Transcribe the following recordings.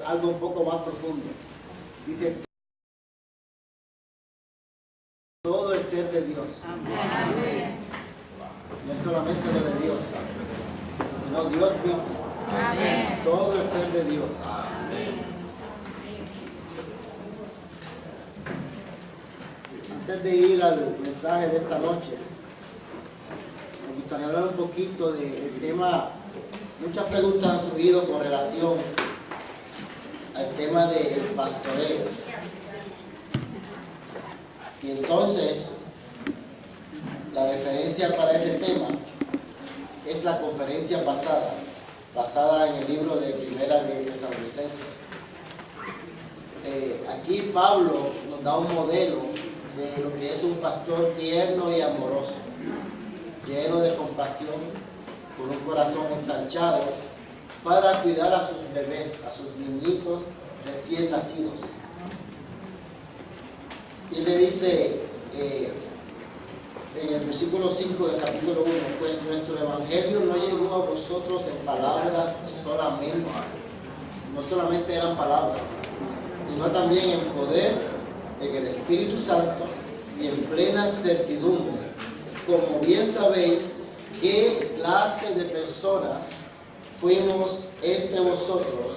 Algo un poco más profundo. Dice, todo el ser de Dios. Amén. No es solamente lo de Dios, sino Dios mismo. Amén. Todo el ser de Dios. Antes de ir al mensaje de esta noche, me gustaría hablar un poquito del tema. Muchas preguntas han surgido con relación al tema del pastoreo. Y entonces, la referencia para ese tema es la conferencia pasada, basada en el libro de Primera de Tesalonicenses. Aquí Pablo nos da un modelo de lo que es un pastor tierno y amoroso, lleno de compasión, con un corazón ensanchado, para cuidar a sus bebés, a sus niñitos recién nacidos. Y le dice en el versículo 5 del capítulo 1, pues nuestro evangelio no llegó a vosotros en palabras solamente, no solamente eran palabras, sino también en poder, en el Espíritu Santo y en plena certidumbre, como bien sabéis qué clase de personas fuimos entre vosotros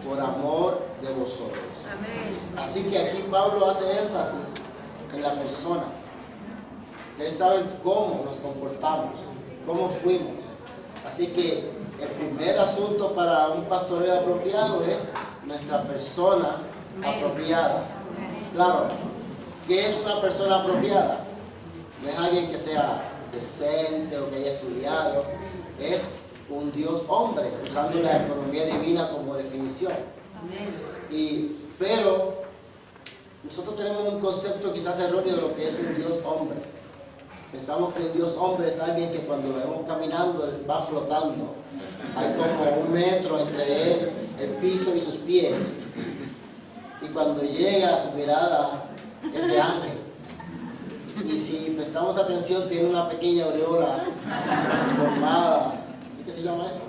por amor de vosotros. Amén. Así que aquí Pablo hace énfasis en la persona. Ustedes saben cómo nos comportamos, cómo fuimos. Así que el primer asunto para un pastoreo apropiado es nuestra persona apropiada. Claro, ¿qué es una persona apropiada? No es alguien que sea decente o que haya estudiado, es un Dios hombre, usando la economía divina como definición. Pero nosotros tenemos un concepto quizás erróneo de lo que es un Dios hombre. Pensamos que un Dios hombre es alguien que cuando lo vemos caminando, él va flotando. Hay como 1 metro entre él, el piso y sus pies. Y cuando llega, su mirada es de ángel. Y si prestamos atención, tiene una pequeña aureola formada, ¿sí que se llama eso?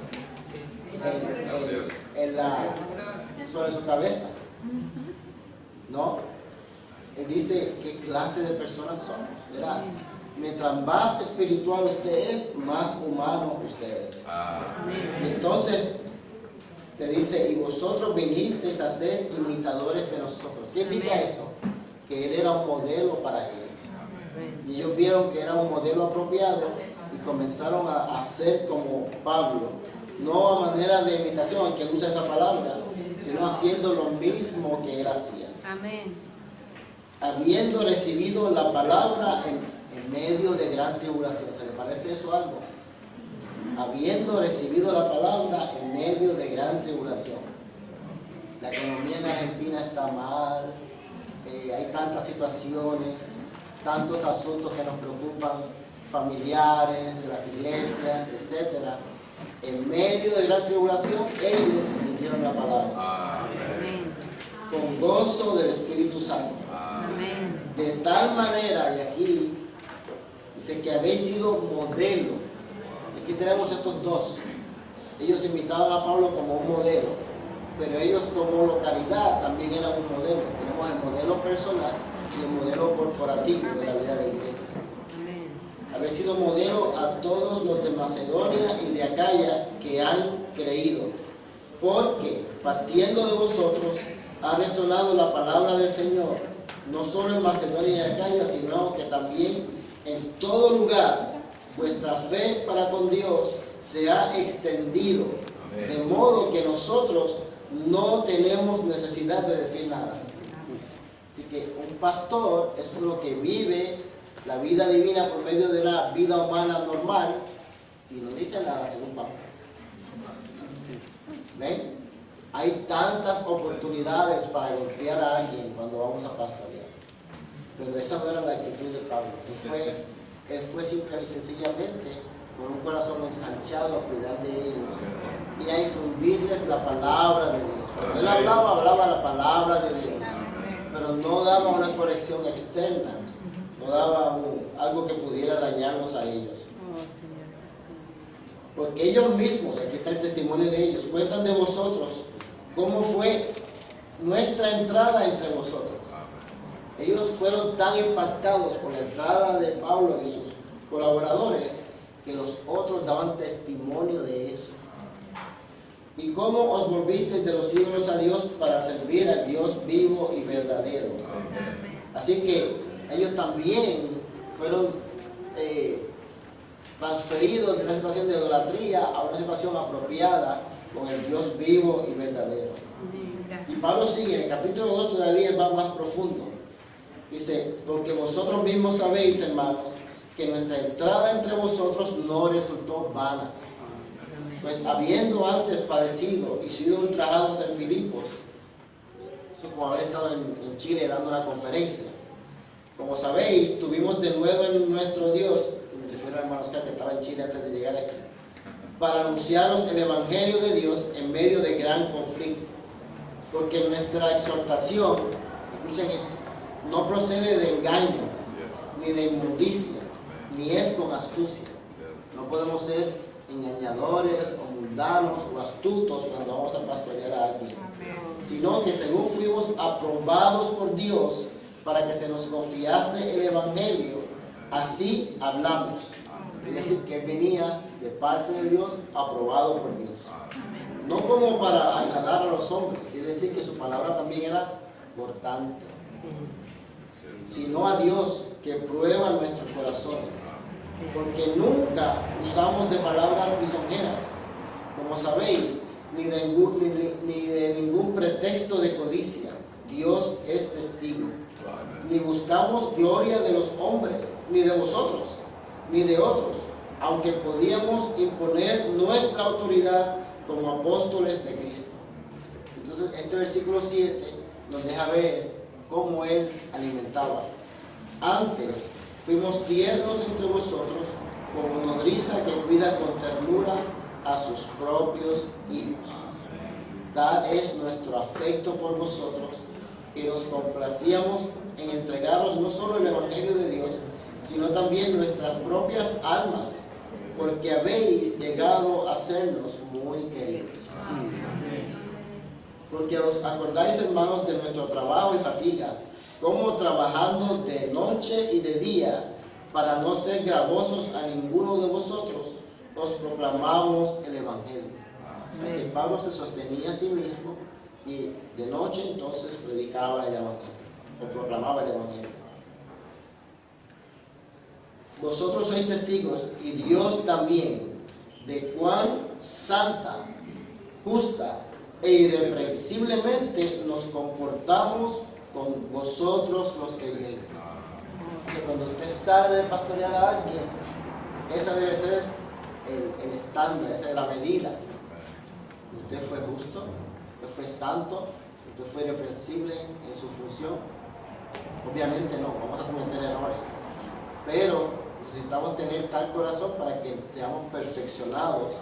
Sobre su cabeza. ¿No? Él dice qué clase de personas somos, ¿verdad? Mientras más espiritual usted es, más humano usted es. Y entonces le dice, y vosotros vinisteis a ser imitadores de nosotros. ¿Qué indica eso? Que él era un modelo para ellos. Y ellos vieron que era un modelo apropiado y comenzaron a hacer como Pablo. No a manera de imitación, aunque él usa esa palabra, sino haciendo lo mismo que él hacía. Amén. Habiendo recibido la palabra en medio de gran tribulación. ¿Se le parece eso algo? Habiendo recibido la palabra en medio de gran tribulación. La economía en Argentina está mal, hay tantas situaciones, tantos asuntos que nos preocupan, familiares, de las iglesias, etc. En medio de gran tribulación, ellos recibieron la palabra. Amén. Con gozo del Espíritu Santo. Amén. De tal manera, y aquí dice que habéis sido modelo. Aquí tenemos estos dos. Ellos imitaban a Pablo como un modelo, pero ellos como localidad también eran un modelo. Tenemos el modelo personal y el modelo corporativo de la vida de la iglesia. Amén. Habéis sido modelo a todos los de Macedonia y de Acaya que han creído, porque partiendo de vosotros ha resonado la palabra del Señor, no solo en Macedonia y Acaya, sino que también en todo lugar vuestra fe para con Dios se ha extendido. Amén. De modo que nosotros no tenemos necesidad de decir nada. Así que un pastor es uno que vive la vida divina por medio de la vida humana normal y no dice nada según Pablo. ¿Ven? Hay tantas oportunidades para golpear a alguien cuando vamos a pastorear. Pero esa no era la actitud de Pablo. Él fue simple y sencillamente con un corazón ensanchado a cuidar de ellos y a infundirles la palabra de Dios. Cuando él hablaba la palabra de Dios, pero no daba una corrección externa, no daba algo que pudiera dañarlos a ellos. Porque ellos mismos, aquí está el testimonio de ellos, cuentan de vosotros cómo fue nuestra entrada entre vosotros. Ellos fueron tan impactados por la entrada de Pablo y sus colaboradores que los otros daban testimonio de eso. Y cómo os volvisteis de los ídolos a Dios para servir al Dios vivo y verdadero. Así que ellos también fueron transferidos de una situación de idolatría a una situación apropiada con el Dios vivo y verdadero. Y Pablo sigue, en el capítulo 2 todavía va más profundo. Dice, porque vosotros mismos sabéis, hermanos, que nuestra entrada entre vosotros no resultó vana. Pues habiendo antes padecido y sido ultrajados en Filipos, eso es como haber estado en Chile dando una conferencia. Como sabéis, tuvimos de nuevo en nuestro Dios, me refiero al hermano Oscar que estaba en Chile antes de llegar aquí, para anunciaros el Evangelio de Dios en medio de gran conflicto. Porque nuestra exhortación, escuchen esto, no procede de engaño, ni de inmundicia, ni es con astucia. No podemos ser engañadores o mundanos o astutos cuando vamos a pastorear a alguien, sino que según fuimos aprobados por Dios para que se nos confiase el Evangelio, así hablamos. Es decir, que él venía de parte de Dios, aprobado por Dios. No como para agradar a los hombres, quiere decir que su palabra también era importante, sino a Dios que prueba nuestros corazones. Porque nunca usamos de palabras lisonjeras, como sabéis, ni de ningún pretexto de codicia. Dios es testigo. Ni buscamos gloria de los hombres, ni de vosotros, ni de otros, aunque podíamos imponer nuestra autoridad como apóstoles de Cristo. Entonces, este versículo 7 nos deja ver cómo él alimentaba. Antes fuimos tiernos entre vosotros, como nodriza que cuida con ternura a sus propios hijos. Tal es nuestro afecto por vosotros, que nos complacíamos en entregaros no solo el Evangelio de Dios, sino también nuestras propias almas, porque habéis llegado a sernos muy queridos. Porque os acordáis, hermanos, de nuestro trabajo y fatiga, como trabajando de noche y de día, para no ser gravosos a ninguno de vosotros, os proclamamos el Evangelio. Que Pablo se sostenía a sí mismo y de noche entonces predicaba el Evangelio, o proclamaba el Evangelio. Vosotros sois testigos, y Dios también, de cuán santa, justa e irreprensiblemente nos comportamos con vosotros los creyentes. Que cuando usted sale de pastorear a alguien, esa debe ser el estándar, esa es la medida. Usted fue justo, usted fue santo, usted fue irreprensible en su función. Obviamente no, vamos a cometer errores, pero necesitamos tener tal corazón para que seamos perfeccionados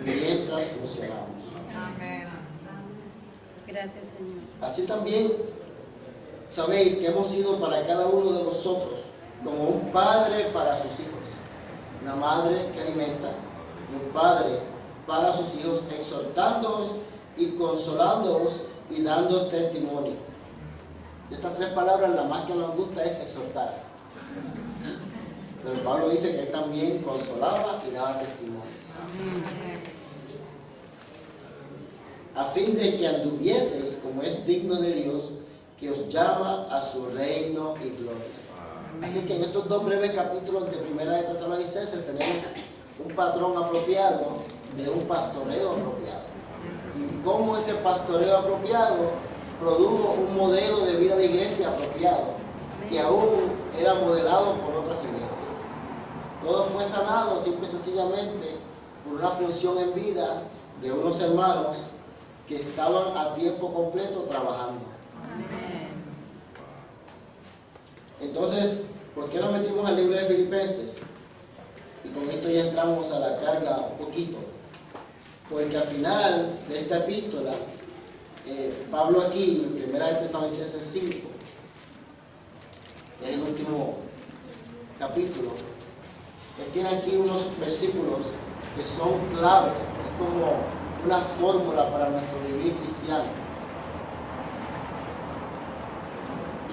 mientras funcionamos. Amén. Gracias, Señor. Así también sabéis que hemos sido para cada uno de vosotros como un padre para sus hijos, una madre que alimenta y un padre para sus hijos, exhortándoos y consolándoos y dándoos testimonio. De estas tres palabras, la más que nos gusta es exhortar. Pero Pablo dice que él también consolaba y daba testimonio. A fin de que anduvieseis como es digno de Dios, que os llama a su reino y gloria. Así que en estos dos breves capítulos de Primera de Tesalonicenses tenemos un patrón apropiado de un pastoreo apropiado. Y cómo ese pastoreo apropiado produjo un modelo de vida de iglesia apropiado, que aún era modelado por otras iglesias. Todo fue sanado simple y sencillamente por una función en vida de unos hermanos que estaban a tiempo completo trabajando. Entonces, ¿por qué nos metimos al libro de Filipenses? Y con esto ya entramos a la carga un poquito. Porque al final de esta epístola, Pablo aquí, en 1 Tesalonicenses 5, que es el último capítulo, él tiene aquí unos versículos que son claves. Es como una fórmula para nuestro vivir cristiano.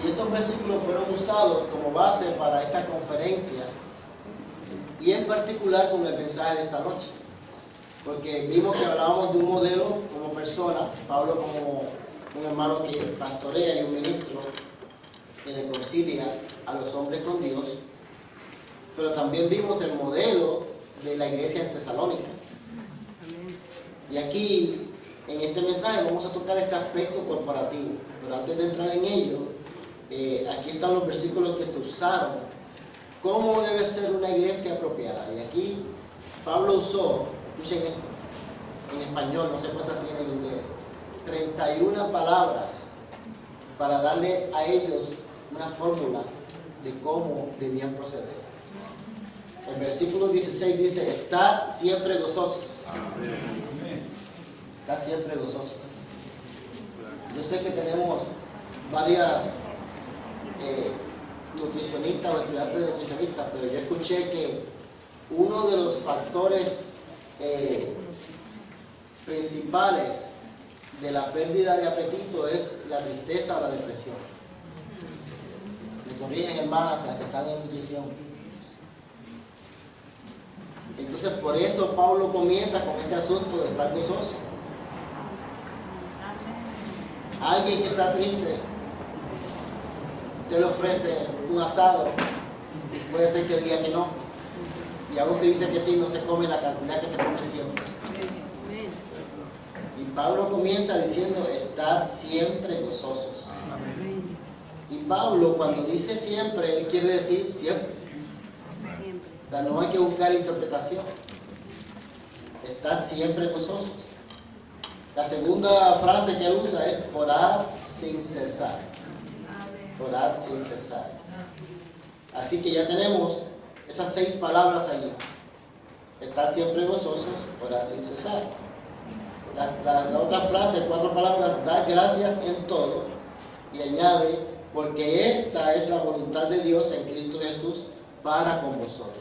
Y estos versículos fueron usados como base para esta conferencia y en particular con el mensaje de esta noche. Porque vimos que hablábamos de un modelo como persona, Pablo como un hermano que pastorea y un ministro que reconcilia a los hombres con Dios, pero también vimos el modelo de la iglesia en Tesalónica. Y aquí, en este mensaje, vamos a tocar este aspecto corporativo, pero antes de entrar en ello, aquí están los versículos que se usaron, cómo debe ser una iglesia apropiada. Y aquí Pablo usó, escuchen esto, en español, no sé cuántas tiene en inglés, 31 palabras para darle a ellos una fórmula de cómo debían proceder. El versículo 16 dice, estad siempre gozosos. Estad siempre gozosos. Yo sé que tenemos varias nutricionistas o estudiantes de nutricionistas, pero yo escuché que uno de los factores principales de la pérdida de apetito es la tristeza o la depresión. Me corrigen, hermanas, las que están en nutrición. Entonces, por eso Pablo comienza con este asunto de estar gozoso. Alguien que está triste, usted le ofrece un asado, puede ser que diga que no, y aún se dice que sí, no se come la cantidad que se come siempre. Y Pablo comienza diciendo, estad siempre gozosos. Y Pablo, cuando dice siempre, él quiere decir siempre. O sea, no hay que buscar interpretación. Estad siempre gozosos. La segunda frase que él usa es orad sin cesar. Orad sin cesar. Así que ya tenemos esas 6 palabras allí. Estad siempre gozosos, orad sin cesar. La otra frase, 4 palabras, dad gracias en todo. Y añade, porque esta es la voluntad de Dios en Cristo Jesús para con vosotros.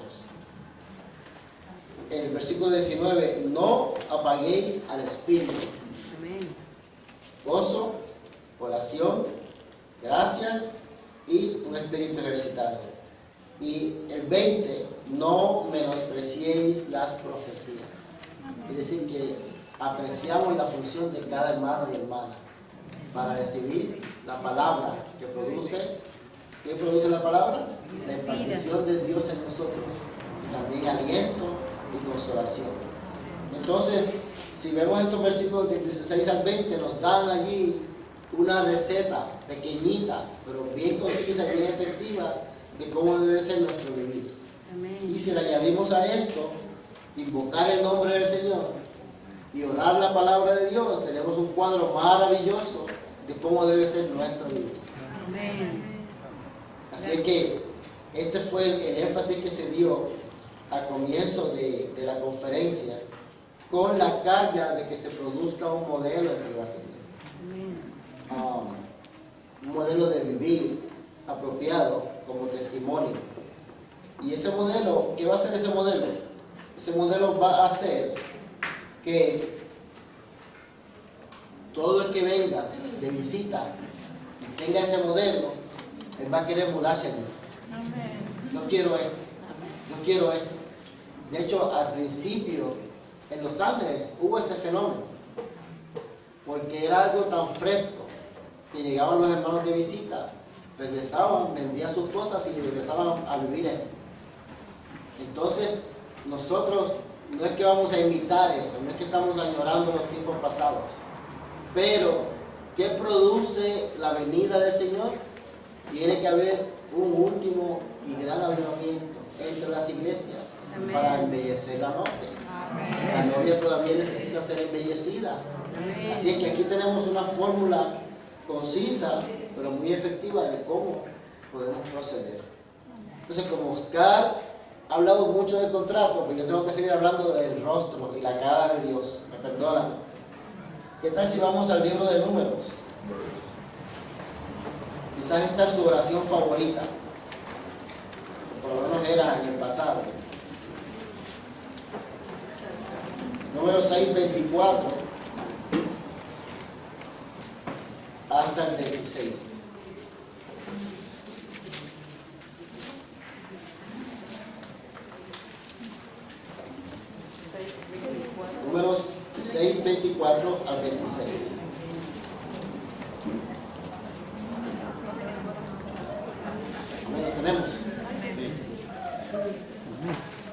El versículo 19, no apaguéis al Espíritu. Gozo, oración, gracias y un espíritu ejercitado. Y el 20, no menospreciéis las profecías. Quiere decir que apreciamos la función de cada hermano y hermana para recibir la palabra que produce. ¿Qué produce la palabra? La impartición de Dios en nosotros y también aliento y consolación. Entonces, si vemos estos versículos del 16 al 20, nos dan allí una receta pequeñita, pero bien concisa y bien efectiva de cómo debe ser nuestro vivir. Amén. Y si le añadimos a esto, invocar el nombre del Señor y orar la palabra de Dios, tenemos un cuadro maravilloso de cómo debe ser nuestro vivir. Amén. Así que este fue el énfasis que se dio al comienzo de la conferencia, con la carga de que se produzca un modelo entre las iglesias. Un modelo de vivir apropiado como testimonio. Y ese modelo, ¿qué va a hacer ese modelo? Ese modelo va a hacer que todo el que venga de visita y tenga ese modelo, él va a querer mudarse allí. Yo quiero esto, yo quiero esto. De hecho, al principio en Los Ángeles hubo ese fenómeno, porque era algo tan fresco que llegaban los hermanos de visita, regresaban, vendían sus cosas y regresaban a vivir ahí. Entonces, nosotros no es que vamos a imitar eso, no es que estamos añorando los tiempos pasados, pero ¿qué produce la venida del Señor? Tiene que haber un último y gran avivamiento entre las iglesias. Amén. Para embellecer la novia. Amén. La novia todavía necesita ser embellecida. Amén. Así es que aquí tenemos una fórmula concisa, pero muy efectiva de cómo podemos proceder. Entonces, como Oscar ha hablado mucho del contrato, pues yo tengo que seguir hablando del rostro y la cara de Dios. Me perdonan. ¿Qué tal si vamos al libro de Números? Quizás esta es su oración favorita, por lo menos era en el pasado. Número 6:24. hasta el 26. Números 6, 24 al 26. ¿Lo tenemos?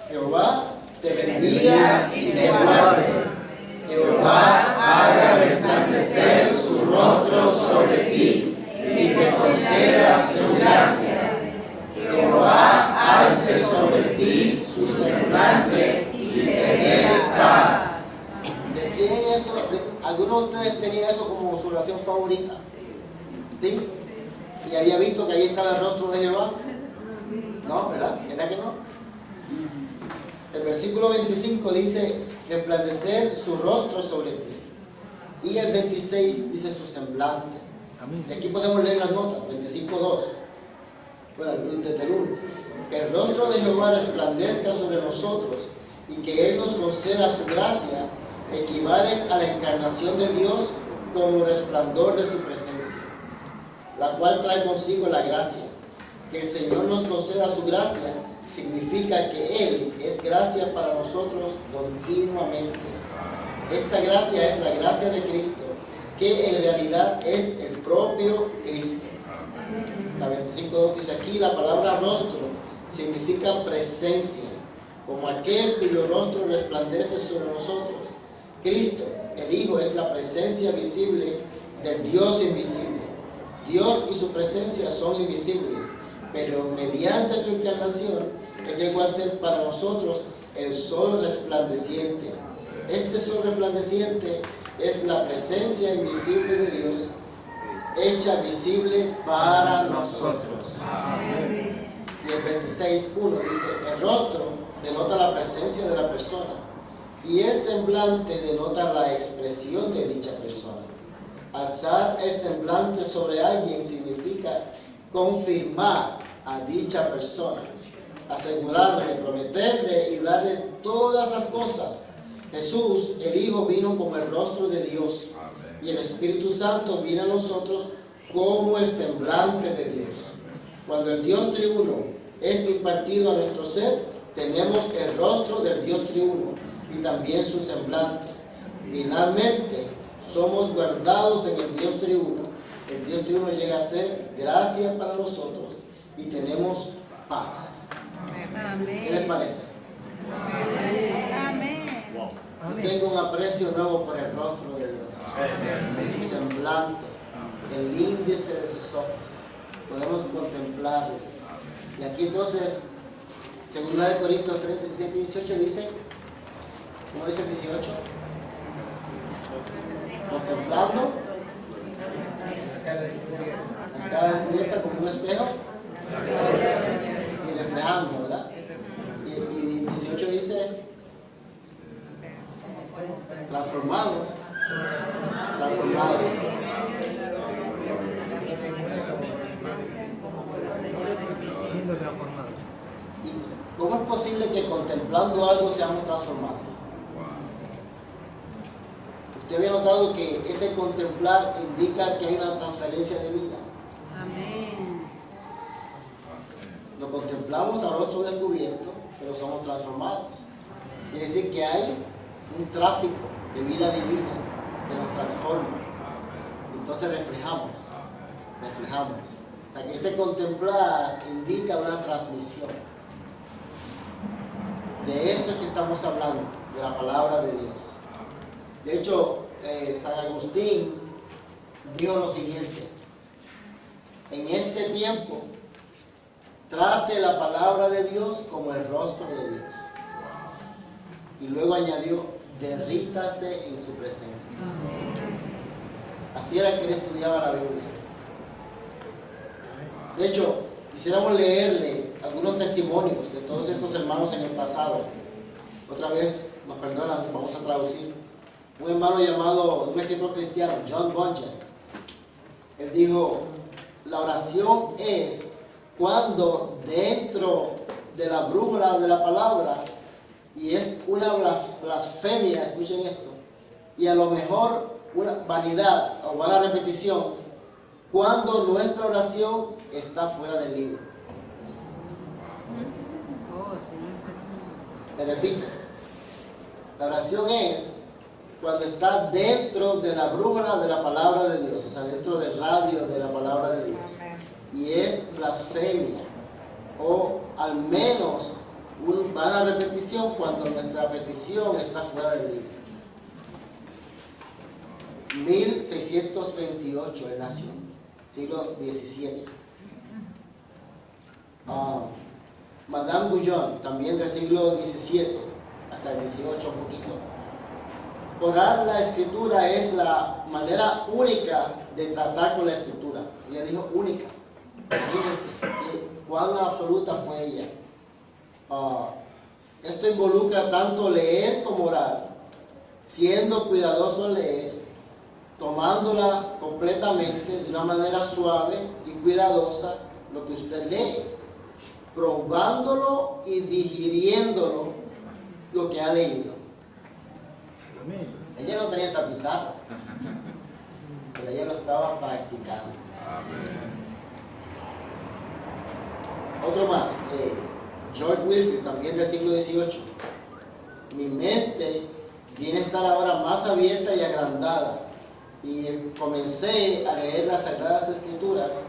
Jehová te bendiga y te guarde. Jehová haga resplandecer su rostro sobre ti y te conceda su gracia. Jehová alce sobre ti su semblante y te dé paz. ¿De quién es eso? ¿Algunos de ustedes tenían eso como su oración favorita? ¿Sí? ¿Y había visto que ahí estaba el rostro de Jehová? No, ¿verdad? ¿Verdad que no? El versículo 25 dice, resplandecer su rostro sobre ti. Y el 26 dice su semblante. Y aquí podemos leer las notas, 25:2. Bueno, desde el 1. Que el rostro de Jehová resplandezca sobre nosotros y que Él nos conceda su gracia, equivalen a la encarnación de Dios como resplandor de su presencia, la cual trae consigo la gracia. Que el Señor nos conceda su gracia significa que Él es gracia para nosotros continuamente. Esta gracia es la gracia de Cristo, que en realidad es el propio Cristo. La 25:2 dice aquí, la palabra rostro significa presencia, como aquel cuyo rostro resplandece sobre nosotros. Cristo, el Hijo, es la presencia visible del Dios invisible. Dios y su presencia son invisibles, pero mediante su encarnación, Él llegó a ser para nosotros el sol resplandeciente. Este sol resplandeciente es la presencia invisible de Dios, hecha visible para nosotros. Y el 26:1 dice, el rostro denota la presencia de la persona y el semblante denota la expresión de dicha persona. Alzar el semblante sobre alguien significa confirmar a dicha persona, asegurarle, prometerle y darle todas las cosas. Jesús, el Hijo, vino como el rostro de Dios y el Espíritu Santo vino a nosotros como el semblante de Dios. Cuando el Dios triuno es impartido a nuestro ser, tenemos el rostro del Dios triuno y también su semblante. Finalmente, somos guardados en el Dios triuno. El Dios triuno llega a ser gracia para nosotros y tenemos paz. Amén. ¿Qué les parece? Amén. Yo tengo un aprecio nuevo por el rostro de Dios, de su semblante, el índice de sus ojos. Podemos contemplarlo. Y aquí entonces, según la de Corintios 3, 17 y 18 dice, ¿cómo dice el 18? Contemplando en cada descubierta como un espejo y reflejando, ¿verdad? Y 18 dice transformados. Siendo transformados. ¿Y cómo es posible que contemplando algo seamos transformados? Usted había notado que ese contemplar indica que hay una transferencia de vida. Amén. Lo contemplamos a rostro descubierto, pero somos transformados. Quiere decir que hay un tráfico de vida divina que nos transforma. Entonces reflejamos. O sea que ese contemplar indica una transmisión. De eso es que estamos hablando, de la palabra de Dios. De hecho, San Agustín dijo lo siguiente: en este tiempo trate la palabra de Dios como el rostro de Dios. Y luego añadió, derrítase en su presencia. Así era que él estudiaba la Biblia. De hecho, quisiéramos leerle algunos testimonios de todos estos hermanos en el pasado. Otra vez, nos perdonan, vamos a traducir. Un hermano llamado, un escritor cristiano, John Bunyan, él dijo, la oración es cuando dentro de la brújula de la palabra, y es una blasfemia, escuchen esto, y a lo mejor una vanidad o mala repetición, cuando nuestra oración está fuera del libro. Oh, Señor Jesús. Me repito, la oración es cuando está dentro de la brújula de la palabra de Dios, o sea, dentro del radio de la palabra de Dios. Y es blasfemia, o al menos una repetición cuando nuestra petición está fuera del libro. 1628 él nació, siglo XVII. Madame Guyon, también del siglo XVII hasta el XVIII un poquito. Orar la escritura es la manera única de tratar con la escritura. Ella dijo única. Imagínense cuán absoluta fue ella. Esto involucra tanto leer como orar, siendo cuidadoso en leer, tomándola completamente de una manera suave y cuidadosa lo que usted lee, probándolo y digiriéndolo lo que ha leído. Ella no tenía esta pizarra, pero ella lo estaba practicando. Otro más, George Whitefield, también del siglo XVIII. Mi mente viene a estar ahora más abierta y agrandada, y comencé a leer las Sagradas Escrituras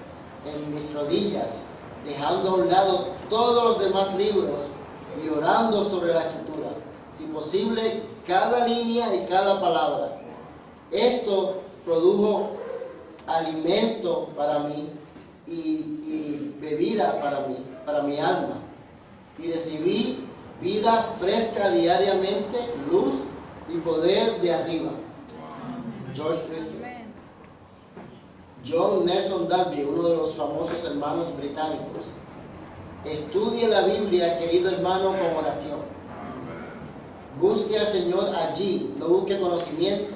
en mis rodillas, dejando a un lado todos los demás libros y orando sobre la Escritura, si posible cada línea y cada palabra. Esto produjo alimento para mí y bebida para mi alma, y recibí vida fresca diariamente, luz y poder de arriba. George Whitefield. John Nelson Darby, uno de los famosos hermanos británicos. Estudie la Biblia, querido hermano, con oración. Busque al Señor allí, no busque conocimiento.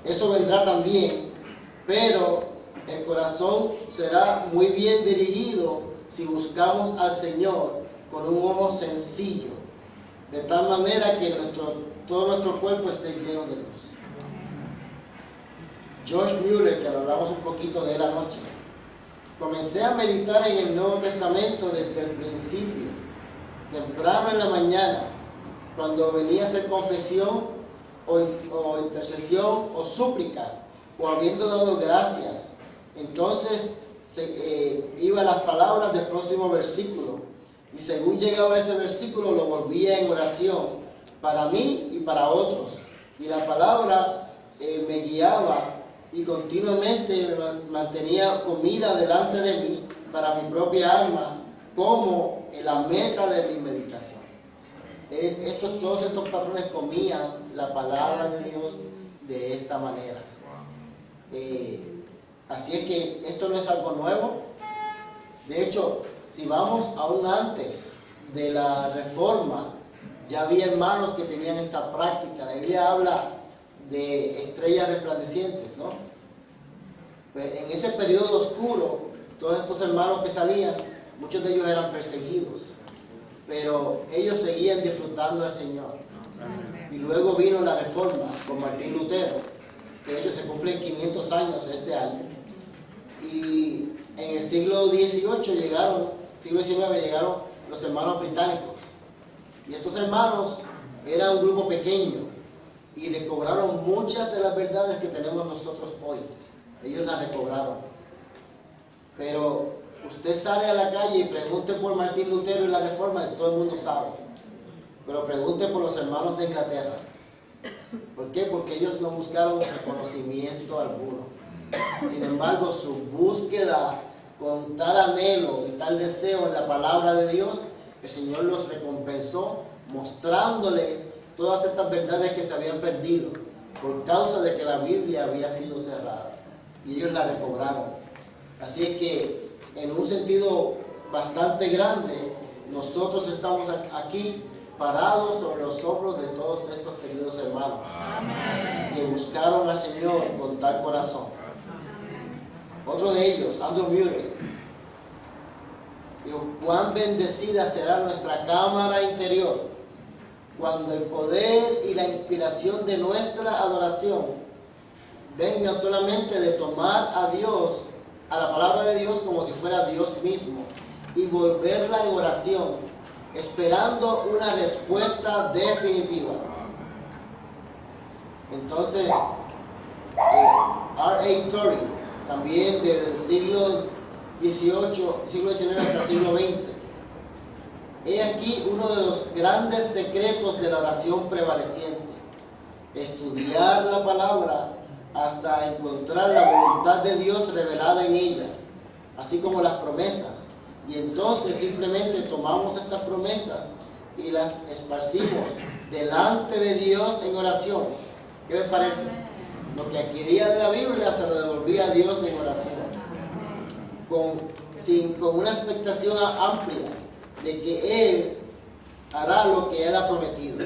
Eso vendrá también, pero el corazón será muy bien dirigido si buscamos al Señor con un ojo sencillo, de tal manera que todo nuestro cuerpo esté lleno de luz. George Mueller, que hablamos un poquito de él anoche. Comencé a meditar en el Nuevo Testamento desde el principio, temprano en la mañana, cuando venía a hacer confesión o intercesión o súplica, o habiendo dado gracias. Entonces iba a las palabras del próximo versículo, y según llegaba a ese versículo lo volvía en oración para mí y para otros, y la palabra me guiaba y continuamente me mantenía comida delante de mí para mi propia alma, como la meta de mi meditación. Todos estos patrones comían la palabra de Dios de esta manera. Así es que esto no es algo nuevo. De hecho, si vamos aún antes de la Reforma, ya había hermanos que tenían esta práctica. La Biblia habla de estrellas resplandecientes, ¿no? Pues en ese periodo oscuro, todos estos hermanos que salían, muchos de ellos eran perseguidos, pero ellos seguían disfrutando al Señor. Y luego vino la Reforma con Martín Lutero, que ellos se cumplen 500 años este año, y en el siglo XVIII llegaron los hermanos británicos, y estos hermanos eran un grupo pequeño y recobraron muchas de las verdades que tenemos nosotros hoy. Ellos las recobraron. Pero usted sale a la calle y pregunte por Martín Lutero y la Reforma, y todo el mundo sabe. Pero pregunte por los hermanos de Inglaterra. ¿Por qué? Porque ellos no buscaron reconocimiento alguno. Sin embargo, su búsqueda con tal anhelo y tal deseo en la palabra de Dios, el Señor los recompensó mostrándoles todas estas verdades que se habían perdido por causa de que la Biblia había sido cerrada, y ellos la recobraron. Así es que en un sentido bastante grande, nosotros estamos aquí parados sobre los hombros de todos estos queridos hermanos. Amén. Que buscaron al Señor con tal corazón. Otro de ellos, Andrew Murray, dijo: cuán bendecida será nuestra cámara interior cuando el poder y la inspiración de nuestra adoración vengan solamente de tomar a Dios a la palabra de Dios como si fuera Dios mismo y volverla en oración, esperando una respuesta definitiva. Entonces, R.A. Torrey, también del siglo XVIII, siglo XIX hasta el siglo XX. He aquí uno de los grandes secretos de la oración prevaleciente: estudiar la palabra hasta encontrar la voluntad de Dios revelada en ella, así como las promesas. Y entonces simplemente tomamos estas promesas y las esparcimos delante de Dios en oración. ¿Qué les parece? Lo que adquiría de la Biblia se lo devolvía a Dios en oración, con una expectación amplia de que Él hará lo que Él ha prometido.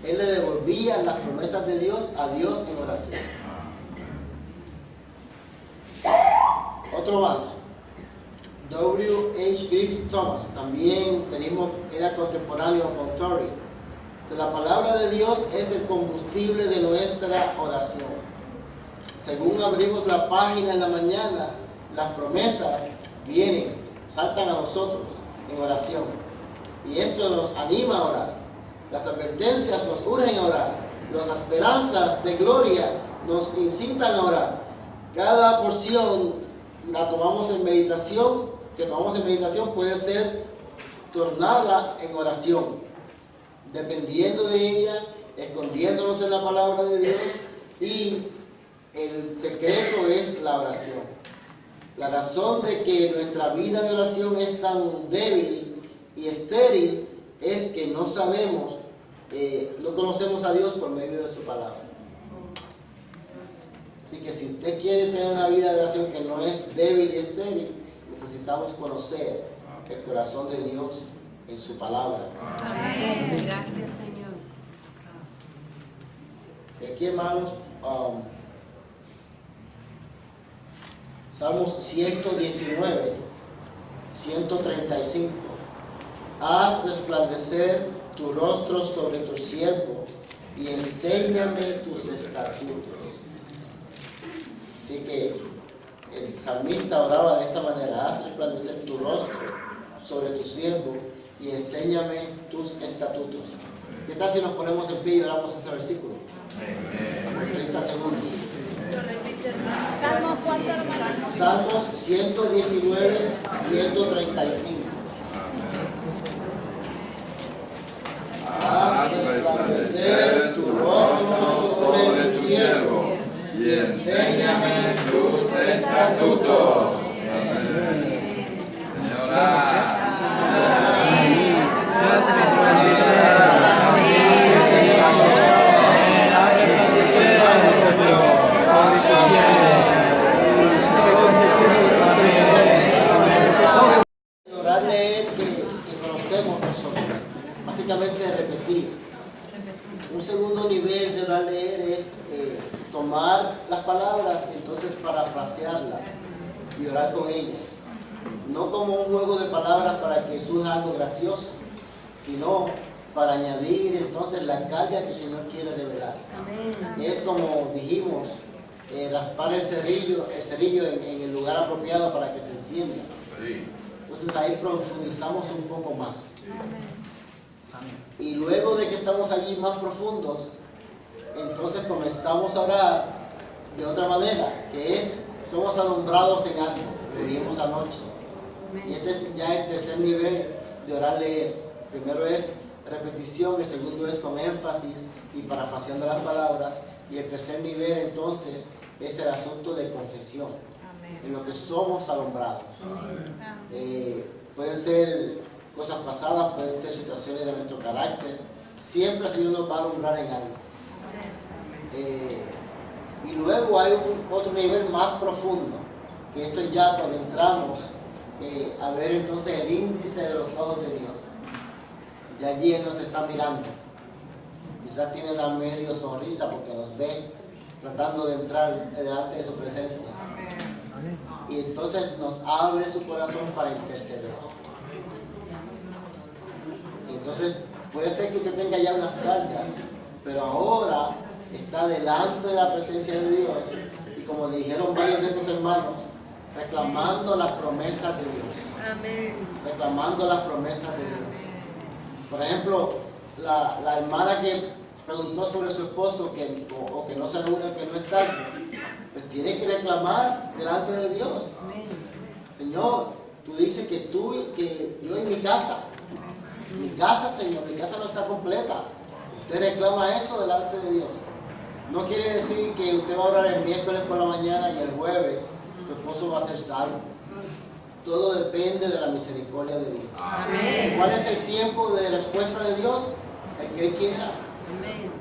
Él le devolvía las promesas de Dios a Dios en oración. Otro más, W.H. Griffith Thomas, también era contemporáneo con Torrey. La palabra de Dios es el combustible de nuestra oración. Según abrimos la página en la mañana, las promesas saltan a nosotros en oración. Y esto nos anima a orar. Las advertencias nos urgen a orar. Las esperanzas de gloria nos incitan a orar. Cada porción la tomamos en meditación, puede ser tornada en oración, dependiendo de ella, escondiéndonos en la palabra de Dios. Y el secreto es la oración. La razón de que nuestra vida de oración es tan débil y estéril es que no conocemos a Dios por medio de su palabra. Así que si usted quiere tener una vida de oración que no es débil y estéril, necesitamos conocer el corazón de Dios en su palabra. Amén. Gracias, Señor. Y aquí, hermanos, Salmos 119, 135. Haz resplandecer tu rostro sobre tu siervo y enséñame tus estatutos. Así que el salmista oraba de esta manera: haz resplandecer tu rostro sobre tu siervo y enséñame tus estatutos. ¿Qué tal si nos ponemos en pie y oramos ese versículo? Por 30 segundos. Salmo, ¿cuánto, hermano? Salmos 119, 135. Haz resplandecer tu rostro sobre tu siervo y enséñame tus estatutos. Amén. Señora. Básicamente repetir. Un segundo nivel de orar leer es tomar las palabras y entonces parafrasearlas y orar con ellas. No como un juego de palabras para que surja algo gracioso, sino para añadir entonces la carga que el Señor quiere revelar. Amén. Es como dijimos, raspar el cerillo en el lugar apropiado para que se encienda. Entonces ahí profundizamos un poco más. Y luego de que estamos allí más profundos, entonces comenzamos a orar de otra manera, que es, somos alumbrados en algo, lo dijimos anoche. Y este es ya el tercer nivel de orar leer. Primero es repetición, el segundo es con énfasis y parafraseando las palabras, y el tercer nivel entonces es el asunto de confesión, en lo que somos alumbrados. Pueden ser cosas pasadas, pueden ser situaciones de nuestro carácter. Siempre el Señor nos va a alumbrar en algo. Y luego hay otro nivel más profundo, que esto es ya cuando entramos a ver entonces el índice de los ojos de Dios. Ya allí Él nos está mirando. Quizás tiene una medio sonrisa porque nos ve tratando de entrar delante de su presencia. Y entonces nos abre su corazón para interceder. Entonces puede ser que usted tenga ya unas cargas, pero ahora está delante de la presencia de Dios. Y como dijeron varios de estos hermanos, reclamando las promesas de Dios. Amén. Reclamando las promesas de Dios. Por ejemplo, la hermana que preguntó sobre su esposo o que no se reúne, que no es salvo, pues tiene que reclamar delante de Dios. Señor, tú dices que yo en mi casa, Señor, mi casa no está completa. Usted reclama eso delante de Dios. No quiere decir que usted va a orar el miércoles por la mañana y el jueves su esposo va a ser salvo. Todo depende de la misericordia de Dios. Amén. ¿Cuál es el tiempo de respuesta de Dios? El que Él quiera. Amén.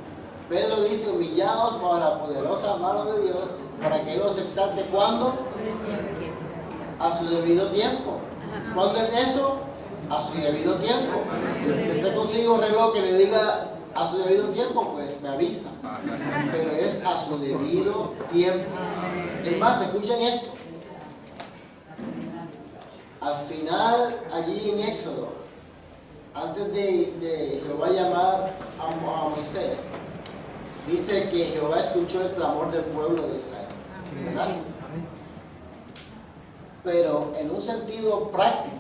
Pedro dice, humillaos bajo la poderosa mano de Dios para que Él los exalte. ¿Cuándo? A su debido tiempo. ¿Cuándo es eso? A su debido tiempo. Si usted consigue un reloj que le diga a su debido tiempo, pues me avisa. Pero es a su debido tiempo. Es más, escuchen esto. Al final, allí en Éxodo, antes de Jehová llamar a Moisés, dice que Jehová escuchó el clamor del pueblo de Israel. ¿Verdad? Pero en un sentido práctico,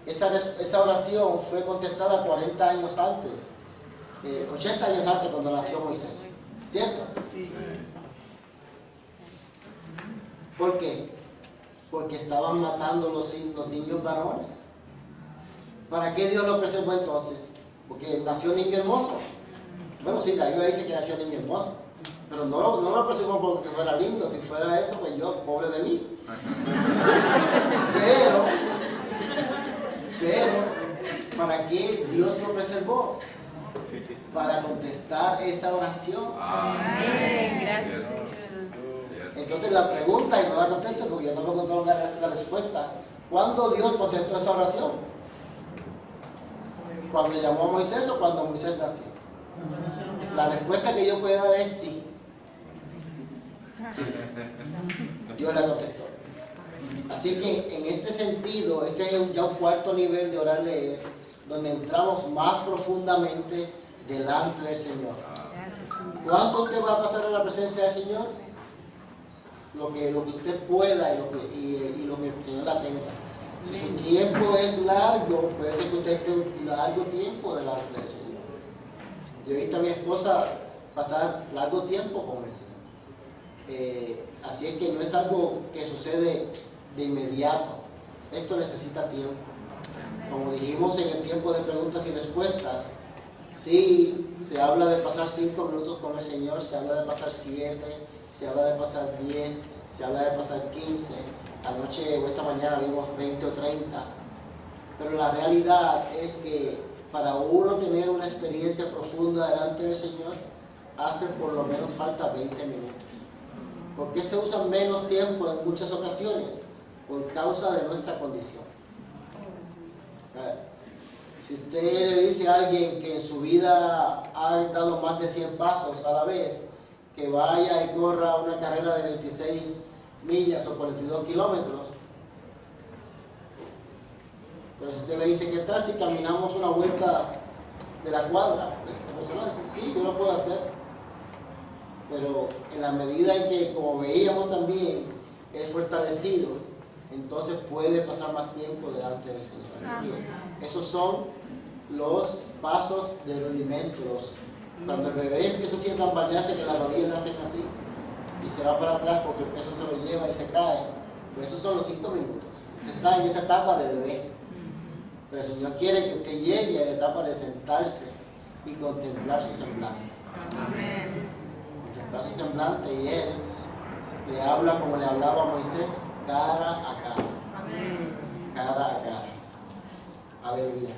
esa oración fue contestada 40 años antes, 80 años antes cuando nació Moisés. ¿Cierto? ¿Por qué? Porque estaban matando los niños varones. ¿Para qué Dios lo preservó entonces? Porque nació niño hermoso. Bueno, sí, la Biblia dice que nació niño hermoso, pero no lo preservó porque fuera lindo. Si fuera eso, pues yo, pobre de mí. Pero, ¿para qué Dios lo preservó? Para contestar esa oración. Amén. Gracias, Señor. Entonces la pregunta, y no la contesto porque yo tampoco tengo la respuesta, ¿cuándo Dios contestó esa oración? ¿Cuando llamó a Moisés o cuando Moisés nació? La respuesta que yo puedo dar es sí. Sí. Dios la contestó. Así que en este sentido, este es ya un cuarto nivel de orar leer, donde entramos más profundamente delante del Señor. ¿Cuánto usted va a pasar en la presencia del Señor? Lo que usted pueda y lo que el Señor la tenga. Si su tiempo es largo, puede ser que usted esté un largo tiempo delante del Señor. Yo he visto a mi esposa pasar largo tiempo con el Señor. Así es que no es algo que sucede de inmediato. Esto necesita tiempo. Como dijimos en el tiempo de preguntas y respuestas, sí, se habla de pasar 5 minutos con el Señor, se habla de pasar 7, se habla de pasar 10, se habla de pasar 15. Anoche o esta mañana vimos 20 o 30. Pero la realidad es que para uno tener una experiencia profunda delante del Señor, hace por lo menos falta 20 minutos. ¿Por qué se usa menos tiempo en muchas ocasiones? Por causa de nuestra condición. Si usted le dice a alguien que en su vida ha dado más de 100 pasos a la vez, que vaya y corra una carrera de 26 millas o 42 kilómetros, pero si usted le dice, ¿qué tal si caminamos una vuelta de la cuadra? La persona dice, sí, yo lo puedo hacer. Pero en la medida en que, como veíamos también, es fortalecido, entonces puede pasar más tiempo delante del Señor. Esos son los pasos de rudimento. Cuando el bebé empieza así a tambalearse, que las rodillas le hacen así y se va para atrás porque el peso se lo lleva y se cae, pues esos son los 5 minutos. Usted está en esa etapa de bebé, pero el Señor quiere que usted llegue a la etapa de sentarse y contemplar su semblante. Contemplar su semblante, y Él le habla como le hablaba a Moisés, cara a cara. Cara a cara. Aleluya.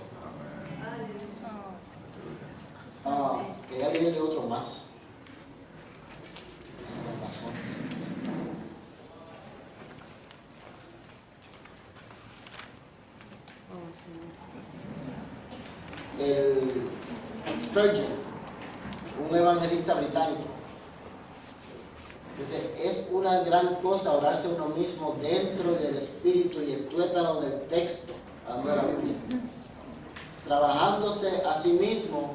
Quería leerle otro más. Que se me pasó. El Spurgeon, un evangelista británico, dice, es una gran cosa orarse uno mismo dentro del espíritu y el tuétano del texto, hablando de la Biblia, trabajándose a sí mismo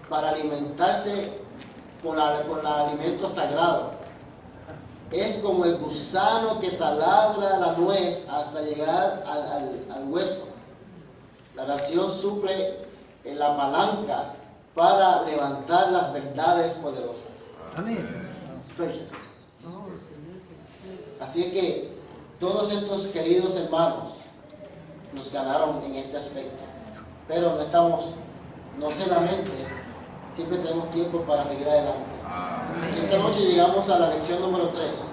para alimentarse con el alimento sagrado, es como el gusano que taladra la nuez hasta llegar al hueso. La oración suple en la palanca para levantar las verdades poderosas. Amén. Así es que todos estos queridos hermanos nos ganaron en este aspecto, pero no solamente, siempre tenemos tiempo para seguir adelante. Esta noche llegamos a la lección número 3.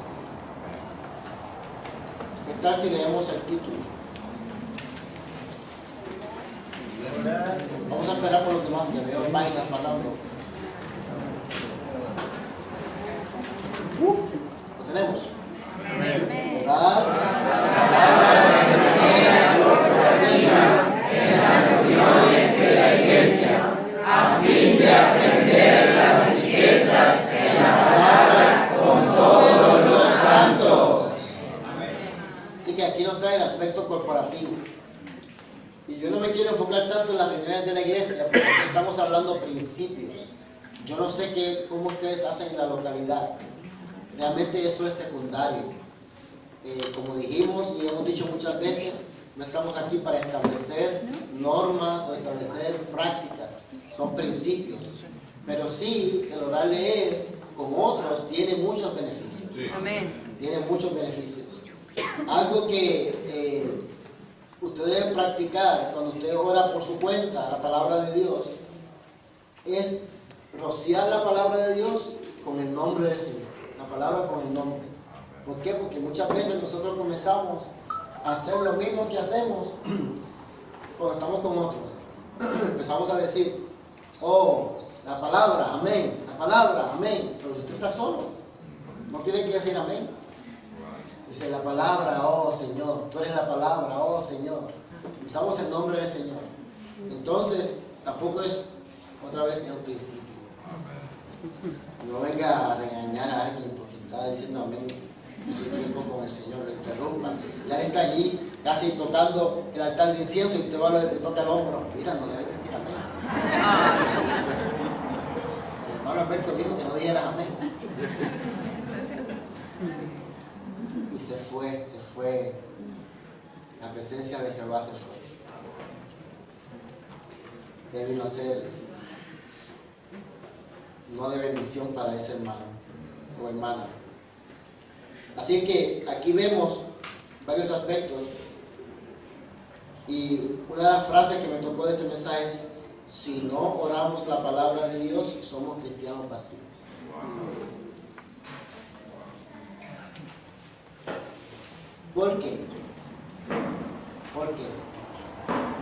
¿Qué tal si leemos el título? Vamos a esperar por los demás que veo páginas pasando. ¿Lo tenemos? Orar, la palabra de manera corporativa en las reuniones de la iglesia, a fin de aprender las riquezas de la palabra con todos los santos. Así que aquí nos trae el aspecto corporativo. Y yo no me quiero enfocar tanto en las reuniones de la iglesia, porque aquí estamos hablando principios. Yo no sé cómo ustedes hacen en la localidad. Realmente eso es secundario. Como dijimos y hemos dicho muchas veces, no estamos aquí para establecer normas o establecer prácticas. Son principios. Pero sí, el orar leer con otros tiene muchos beneficios. Amén. Tiene muchos beneficios. Algo que usted debe practicar cuando usted ora por su cuenta, la palabra de Dios, es rociar la palabra de Dios con el nombre del Señor. La palabra con el nombre. ¿Por qué? Porque muchas veces nosotros comenzamos a hacer lo mismo que hacemos cuando estamos con otros. Empezamos a decir, oh, la palabra, amén, la palabra, amén. Pero si usted está solo, no tiene que decir amén. Dice la palabra, oh Señor, tú eres la palabra, oh Señor. Usamos el nombre del Señor. Entonces, tampoco es, otra vez, es un principio. No venga a regañar a alguien porque está diciendo amén en su tiempo con el Señor, lo interrumpa. Ya él está allí, casi tocando el altar de incienso y usted va y le toca el hombro. Mira, no debe decir amén. El hermano Alberto dijo que no dijeras amén. Y se fue. La presencia de Jehová se fue. Usted vino a ser no de bendición para ese hermano o hermana. Así que aquí vemos varios aspectos. Y una de las frases que me tocó de este mensaje es: si no oramos la palabra de Dios, somos cristianos vacíos. ¿Por qué? ¿Por qué?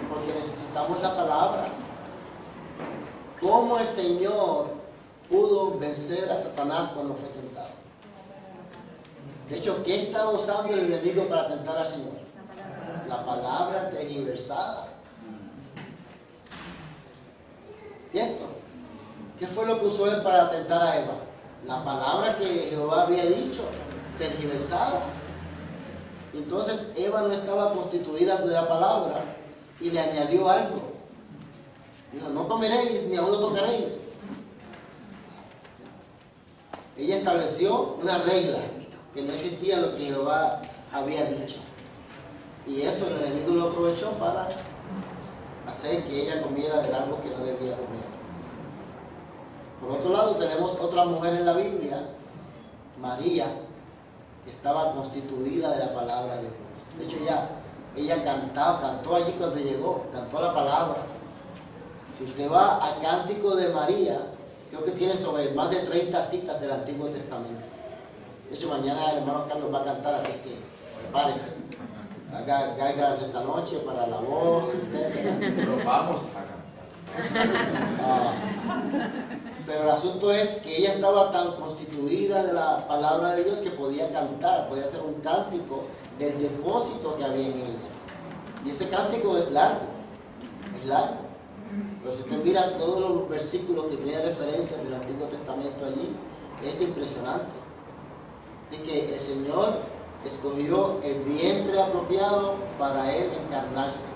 Porque necesitamos la palabra. ¿Cómo el Señor pudo vencer a Satanás cuando fue tentado? De hecho, ¿qué estaba usando el enemigo para tentar al Señor? La palabra tergiversada. ¿Cierto? ¿Qué fue lo que usó él para tentar a Eva? La palabra que Jehová había dicho, tergiversada. Entonces Eva no estaba constituida de la palabra y le añadió algo. Dijo, no comeréis ni aún lo tocaréis. Ella estableció una regla que no existía lo que Jehová había dicho. Y eso el enemigo lo aprovechó para hacer que ella comiera del árbol que no debía comer. Por otro lado tenemos otra mujer en la Biblia, María, que estaba constituida de la palabra de Dios. De hecho ella cantó allí cuando llegó, cantó la palabra. Si usted va al Cántico de María, creo que tiene sobre más de 30 citas del Antiguo Testamento. De hecho, mañana el hermano Carlos va a cantar, así que prepárese. Haga gárgaras esta noche para la voz, etc. Pero vamos a cantar. Pero el asunto es que ella estaba tan constituida de la palabra de Dios que podía cantar, podía hacer un cántico del depósito que había en ella. Y ese cántico es largo, es largo. Pero si usted mira todos los versículos que tiene referencias del Antiguo Testamento allí, es impresionante. Así que el Señor escogió el vientre apropiado para Él encarnarse.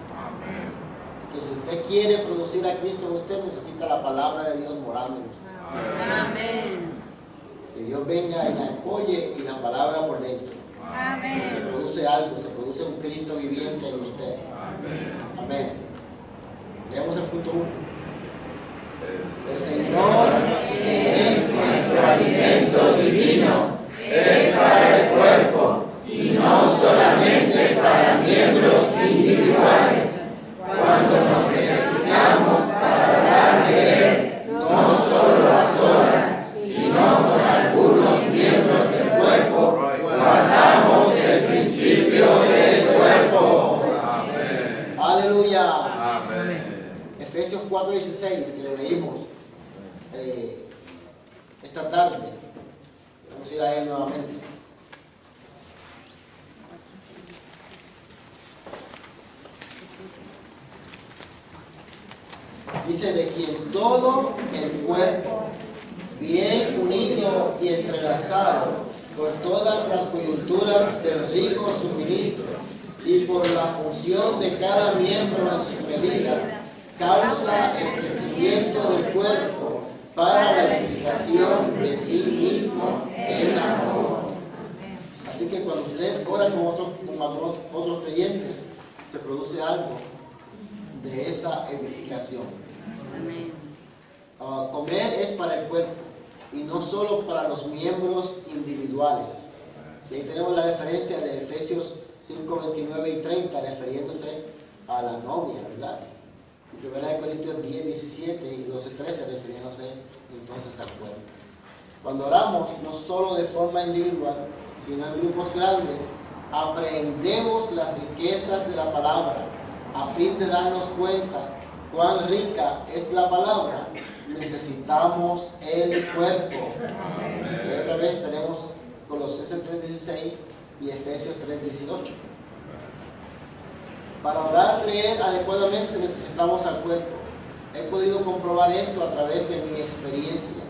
Así que si usted quiere producir a Cristo en usted, necesita la palabra de Dios morando en usted. Amén. Que Dios venga y la apoye y la palabra por dentro. Amén. Que se produce algo, se produce un Cristo viviente en usted. Amén. Leemos el punto 1. El Señor es nuestro alimento divino, es para el cuerpo y no solamente para miembros individuales. Cuando nos necesitamos para hablar de Él, no solo a solas, sino con algunos miembros del cuerpo, guardamos el principio del cuerpo. Amén. Aleluya. Amén. Efesios 4:16, que lo leímos esta tarde. Vamos a ir a él nuevamente. Dice: de quien todo el cuerpo, bien unido y entrelazado por todas las coyunturas del rico suministro y por la función de cada miembro en su medida, causa el crecimiento del cuerpo para la edificación de sí mismo en amor. Así que cuando usted ora con otros creyentes, se produce algo de esa edificación. Amén. Comer es para el cuerpo y no solo para los miembros individuales. Y ahí tenemos la referencia de Efesios 5:29 y 30, refiriéndose a la novia, ¿verdad? Y 1 Corintios 10:17 y 12:13, refiriéndose entonces al cuerpo. Cuando oramos, no solo de forma individual, sino en grupos grandes, aprendemos las riquezas de la palabra a fin de darnos cuenta cuán rica es la palabra. Necesitamos el cuerpo. Y otra vez tenemos Colosenses 3:16 y Efesios 3:18. Para orar, leer adecuadamente necesitamos al cuerpo. He podido comprobar esto a través de mi experiencia.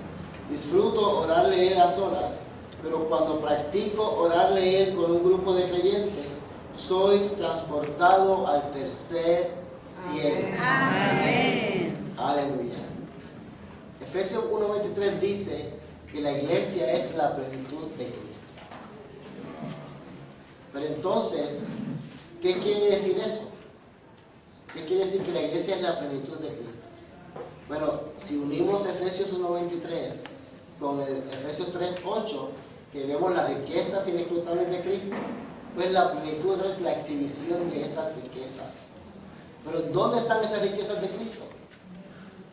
Disfruto orar, leer a solas, pero cuando practico orar, leer con un grupo de creyentes, soy transportado al tercer cielo. Amén. Aleluya. Efesios 1:23 dice que la iglesia es la plenitud de Cristo. Pero entonces, ¿qué quiere decir eso? ¿Qué quiere decir que la iglesia es la plenitud de Cristo? Bueno, si unimos Efesios 1:23 con el Efesios 3:8, que vemos las riquezas inescrutables de Cristo, pues la plenitud es la exhibición de esas riquezas. Pero ¿dónde están esas riquezas de Cristo?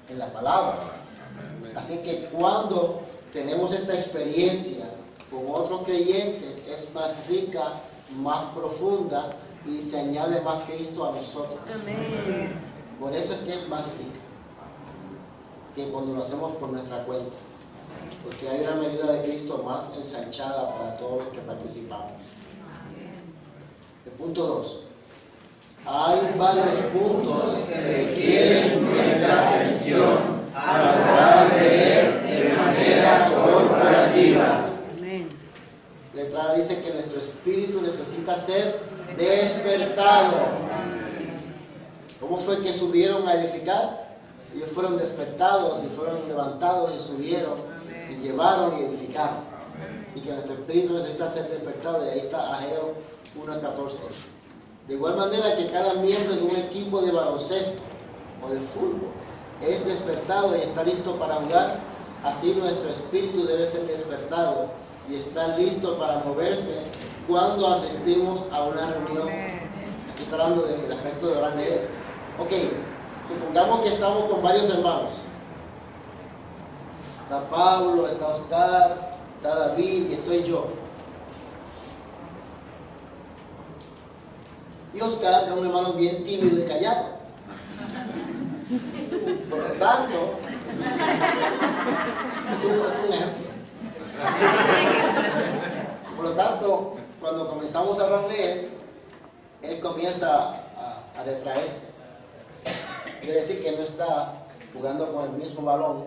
En la palabra. Así que cuando tenemos esta experiencia con otros creyentes, es más rica, más profunda y se añade más Cristo a nosotros. Amén. Por eso es que es más rica que cuando lo hacemos por nuestra cuenta, porque hay una medida de Cristo más ensanchada para todos los que participamos. El punto 2. Hay varios puntos que requieren nuestra atención a lograr leer de manera corporativa. Amén. Letra A dice que nuestro espíritu necesita ser despertado. ¿Cómo fue que subieron a edificar? Ellos fueron despertados y fueron levantados y subieron y llevaron y edificaron. Y que nuestro espíritu necesita ser despertado, y ahí está Ageo 1:14. De igual manera que cada miembro de un equipo de baloncesto o de fútbol es despertado y está listo para jugar, así nuestro espíritu debe ser despertado y estar listo para moverse cuando asistimos a una reunión. Aquí está hablando del aspecto de orar, leer. Ok, supongamos que estamos con varios hermanos. Está Pablo, está Oscar, está David y estoy yo. Y Oscar es un hermano bien tímido y callado. Por lo tanto, esto es un ejemplo. Por lo tanto, cuando comenzamos a orar leer, él comienza a retraerse. Quiere decir que no está jugando con el mismo balón,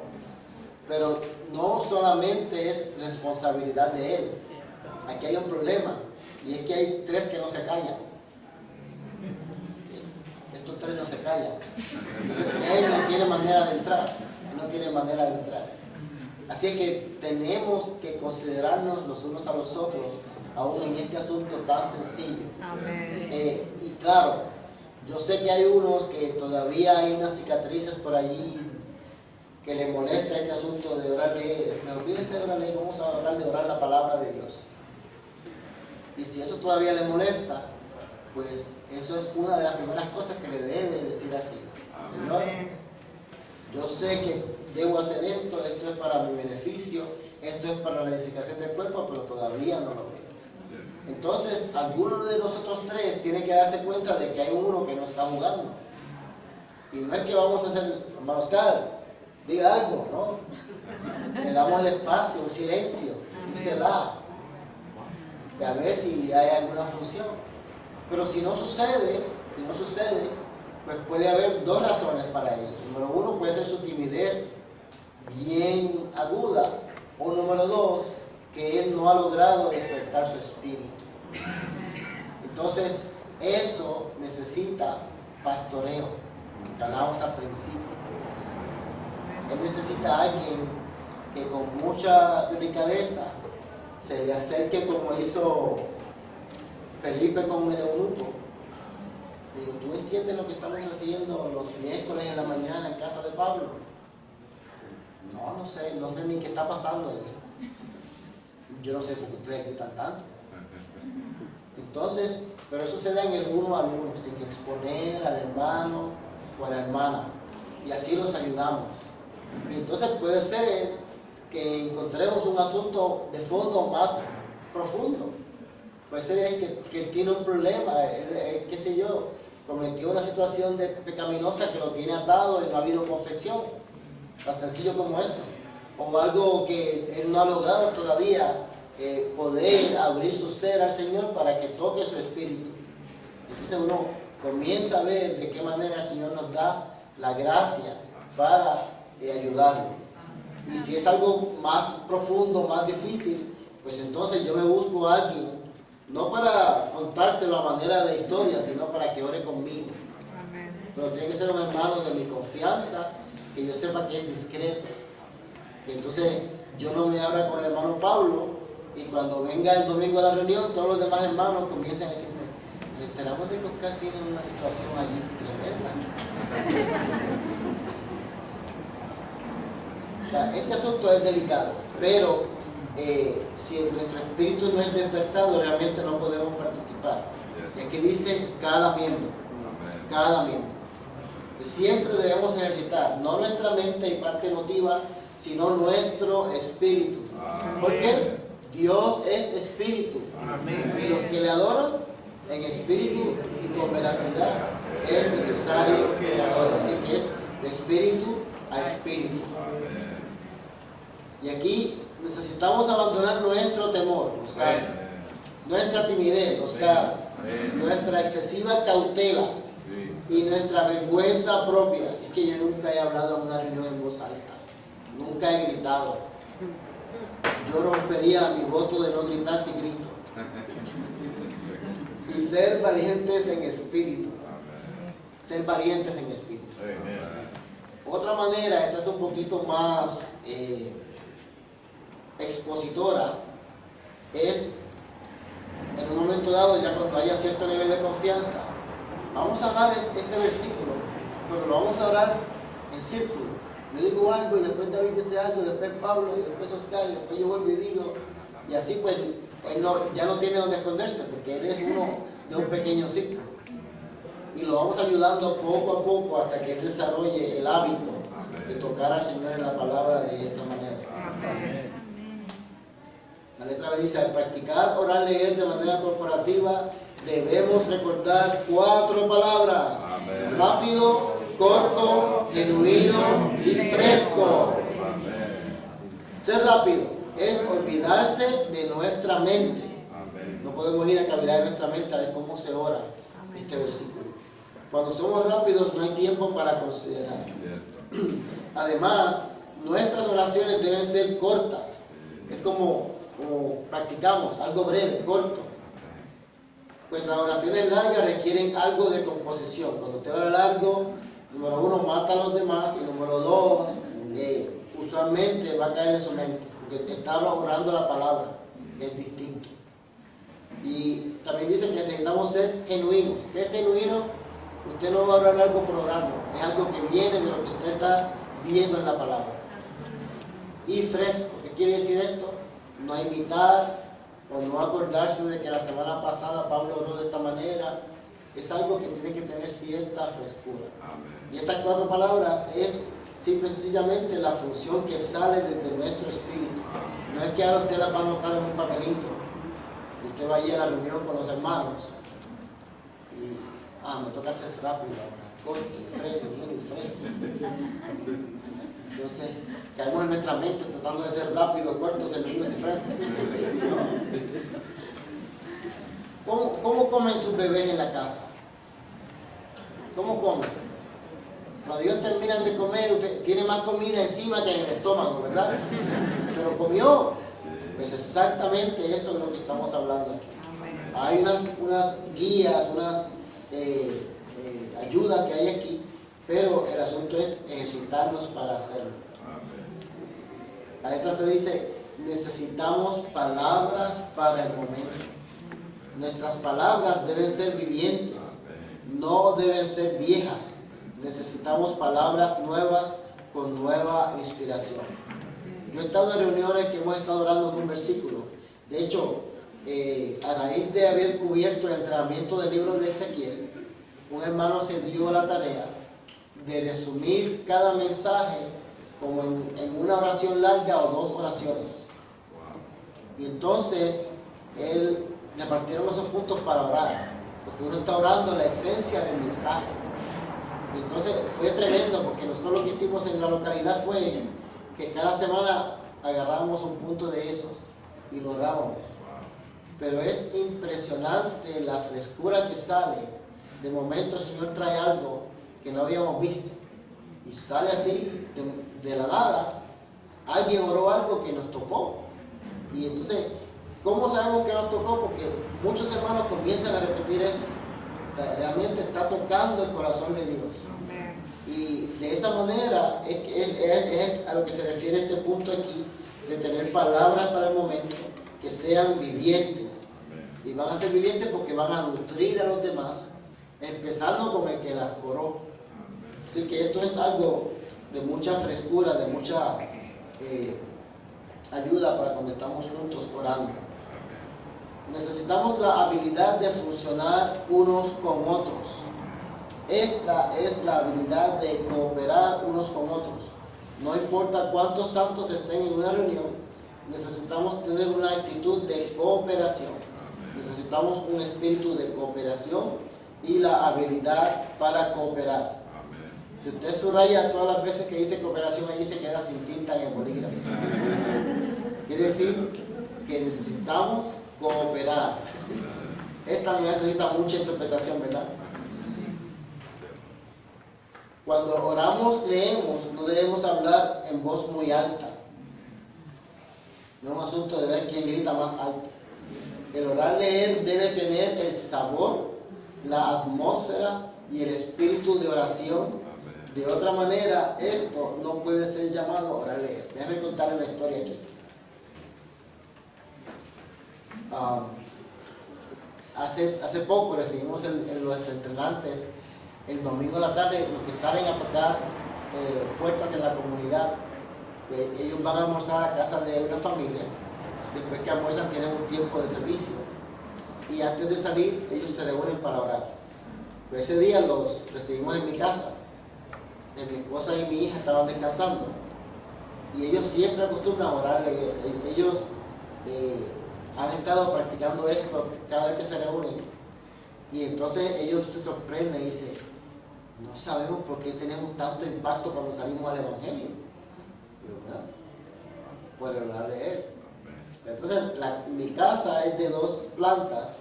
pero no solamente es responsabilidad de él. Aquí hay un problema, y es que hay 3 que no se callan. Estos 3 no se callan. Entonces, él no tiene manera de entrar. Él no tiene manera de entrar. Así que tenemos que considerarnos los unos a los otros, aún en este asunto tan sencillo. Amén. Y claro, yo sé que hay unos que todavía hay unas cicatrices por allí que le molesta este asunto de orar leer. Me olvídese de orar leer, vamos a hablar de orar la palabra de Dios. Y si eso todavía le molesta, pues eso es una de las primeras cosas que le debe decir así. Señor, yo sé que debo hacer esto es para mi beneficio, esto es para la edificación del cuerpo, pero todavía no lo veo. Entonces, alguno de nosotros tres tiene que darse cuenta de que hay uno que no está jugando. Y no es que vamos a hacer, hermano Oscar, diga algo, ¿no? Le damos el espacio, un silencio, un selah, de a ver si hay alguna función. Pero si no sucede, pues puede haber dos razones para ello. Número uno, puede ser su timidez bien aguda, o número dos, que él no ha logrado despertar su espíritu. Entonces, eso necesita pastoreo, que hablamos al principio. Él necesita a alguien que con mucha delicadeza se le acerque como hizo Felipe con el eunuco. Digo, ¿tú entiendes lo que estamos haciendo los miércoles en la mañana en casa de Pablo? No sé ni qué está pasando allí. Yo no sé por qué ustedes gritan tanto. Entonces, pero eso se da en el uno al uno, sin exponer al hermano o a la hermana. Y así los ayudamos. Y entonces puede ser que encontremos un asunto de fondo más profundo. Puede ser que él tiene un problema, qué sé yo, cometió una situación pecaminosa que lo tiene atado y no ha habido confesión. Tan sencillo como eso. O algo que él no ha logrado todavía poder abrir su ser al Señor para que toque su espíritu. Entonces uno comienza a ver de qué manera el Señor nos da la gracia para ayudarlo. Y si es algo más profundo, más difícil, pues entonces yo me busco a alguien, no para contárselo a manera de historia, sino para que ore conmigo. Pero tiene que ser un hermano de mi confianza, que yo sepa que es discreto. Que entonces yo no me abra con el hermano Pablo y cuando venga el domingo a la reunión, todos los demás hermanos comiencen a decirme, nos enteramos de que Oscar tiene una situación allí tremenda. O sea, este asunto es delicado, pero si nuestro espíritu no es despertado, realmente no podemos participar. Y aquí dice cada miembro, cada miembro. Siempre debemos ejercitar, no nuestra mente y parte emotiva, sino nuestro espíritu. ¿Por qué? Dios es espíritu. Y los que le adoran en espíritu y con veracidad es necesario que le adoren. Así que es de espíritu a espíritu. Y aquí necesitamos abandonar nuestro temor, Oscar, nuestra timidez, Oscar, nuestra excesiva cautela y nuestra vergüenza propia. Es que yo nunca he hablado en una reunión en voz alta, nunca he gritado. Yo rompería mi voto de no gritar si grito. Y ser valientes en espíritu. Ser valientes en espíritu. Otra manera, esta es un poquito más expositora, es en un momento dado, ya cuando haya cierto nivel de confianza, vamos a hablar este versículo, pero lo vamos a hablar en círculo. Yo digo algo y después David dice algo, y después Pablo, y después Oscar, y después yo vuelvo y digo, y así pues él ya no tiene donde esconderse, porque él es uno de un pequeño círculo. Y lo vamos ayudando poco a poco hasta que él desarrolle el hábito de tocar al Señor en la palabra de esta manera. Amén. La letra B dice, al practicar orar leer de manera corporativa, debemos recordar 4 palabras. Amén. Rápido, corto, genuino y fresco. Amén. Ser rápido es olvidarse de nuestra mente. Amén. No podemos ir a cavilar en nuestra mente a ver cómo se ora este versículo. Cuando somos rápidos no hay tiempo para considerar. Cierto. Además, nuestras oraciones deben ser cortas. Es como practicamos, algo breve, corto. Pues las oraciones largas requieren algo de composición. Cuando usted ora largo, número 1, mata a los demás, y número 2, usualmente va a caer en su mente, porque está orando la palabra, es distinto. Y también dice que necesitamos ser genuinos. ¿Qué es genuino? Usted no va a orar algo por orarlo, es algo que viene de lo que usted está viendo en la palabra. Y fresco, ¿qué quiere decir esto? No imitar o no acordarse de que la semana pasada Pablo oró de esta manera. Es algo que tiene que tener cierta frescura. Amén. Y estas 4 palabras es simple y sencillamente la función que sale desde nuestro espíritu. No es que ahora usted las va a anotar en un papelito. Usted va a ir a la reunión con los hermanos y me toca hacer rápido ahora, corto, fresco, y fresco. Entonces, caemos en nuestra mente tratando de ser rápido, cortos, sencillos y frescos. ¿No? ¿Cómo comen sus bebés en la casa? ¿Cómo comen? Cuando ellos terminan de comer, usted tiene más comida encima que en el estómago, ¿verdad? Pero comió. Pues exactamente esto es lo que estamos hablando aquí. Hay unas guías, unas ayudas que hay aquí, pero el asunto es ejercitarnos para hacerlo. La letra se dice, necesitamos palabras para el momento. Nuestras palabras deben ser vivientes, no deben ser viejas. Necesitamos palabras nuevas con nueva inspiración. Yo he estado en reuniones que hemos estado orando con un versículo. De hecho, a raíz de haber cubierto el entrenamiento del libro de Ezequiel, un hermano se dio la tarea de resumir cada mensaje como en una oración larga o 2 oraciones. Y entonces, él repartieron esos puntos para orar, porque uno está orando la esencia del mensaje. Y entonces fue tremendo, porque nosotros lo que hicimos en la localidad fue que cada semana agarrábamos un punto de esos y lo orábamos. Pero es impresionante la frescura que sale. De momento el Señor trae algo que no habíamos visto y sale así de la nada. Alguien oró algo que nos tocó. Y entonces, ¿cómo sabemos que nos tocó? Porque muchos hermanos comienzan a repetir eso. O sea, realmente está tocando el corazón de Dios. Y de esa manera es a lo que se refiere este punto aquí, de tener palabras para el momento que sean vivientes. Y van a ser vivientes porque van a nutrir a los demás, empezando con el que las oró. Así que esto es algo de mucha frescura, de mucha ayuda para cuando estamos juntos orando. Necesitamos la habilidad de funcionar unos con otros. Esta es la habilidad de cooperar unos con otros. No importa cuántos santos estén en una reunión, necesitamos tener una actitud de cooperación. Necesitamos un espíritu de cooperación y la habilidad para cooperar. Si usted subraya todas las veces que dice cooperación, ahí se queda sin tinta en el bolígrafo. Quiere decir que necesitamos cooperar. Esta no necesita mucha interpretación, ¿verdad? Cuando oramos, leemos, no debemos hablar en voz muy alta. No es un asunto de ver quién grita más alto. El orar, leer debe tener el sabor, la atmósfera y el espíritu de oración. De otra manera, esto no puede ser llamado orar, leer. Déjame contarle una historia aquí. Hace poco recibimos los entrenantes el domingo en la tarde, los que salen a tocar puertas en la comunidad. Ellos van a almorzar a casa de una familia. Después que almuerzan tienen un tiempo de servicio. Y antes de salir, ellos se reúnen para orar. Pues ese día los recibimos en mi casa. Mi esposa y mi hija estaban descansando. Y ellos siempre acostumbran a orar. Ellos han estado practicando esto cada vez que se reúnen. Y entonces ellos se sorprenden y dicen, no sabemos por qué tenemos tanto impacto cuando salimos al Evangelio. Digo, ¿verdad? Por orar, leer. Entonces, mi casa es de 2 plantas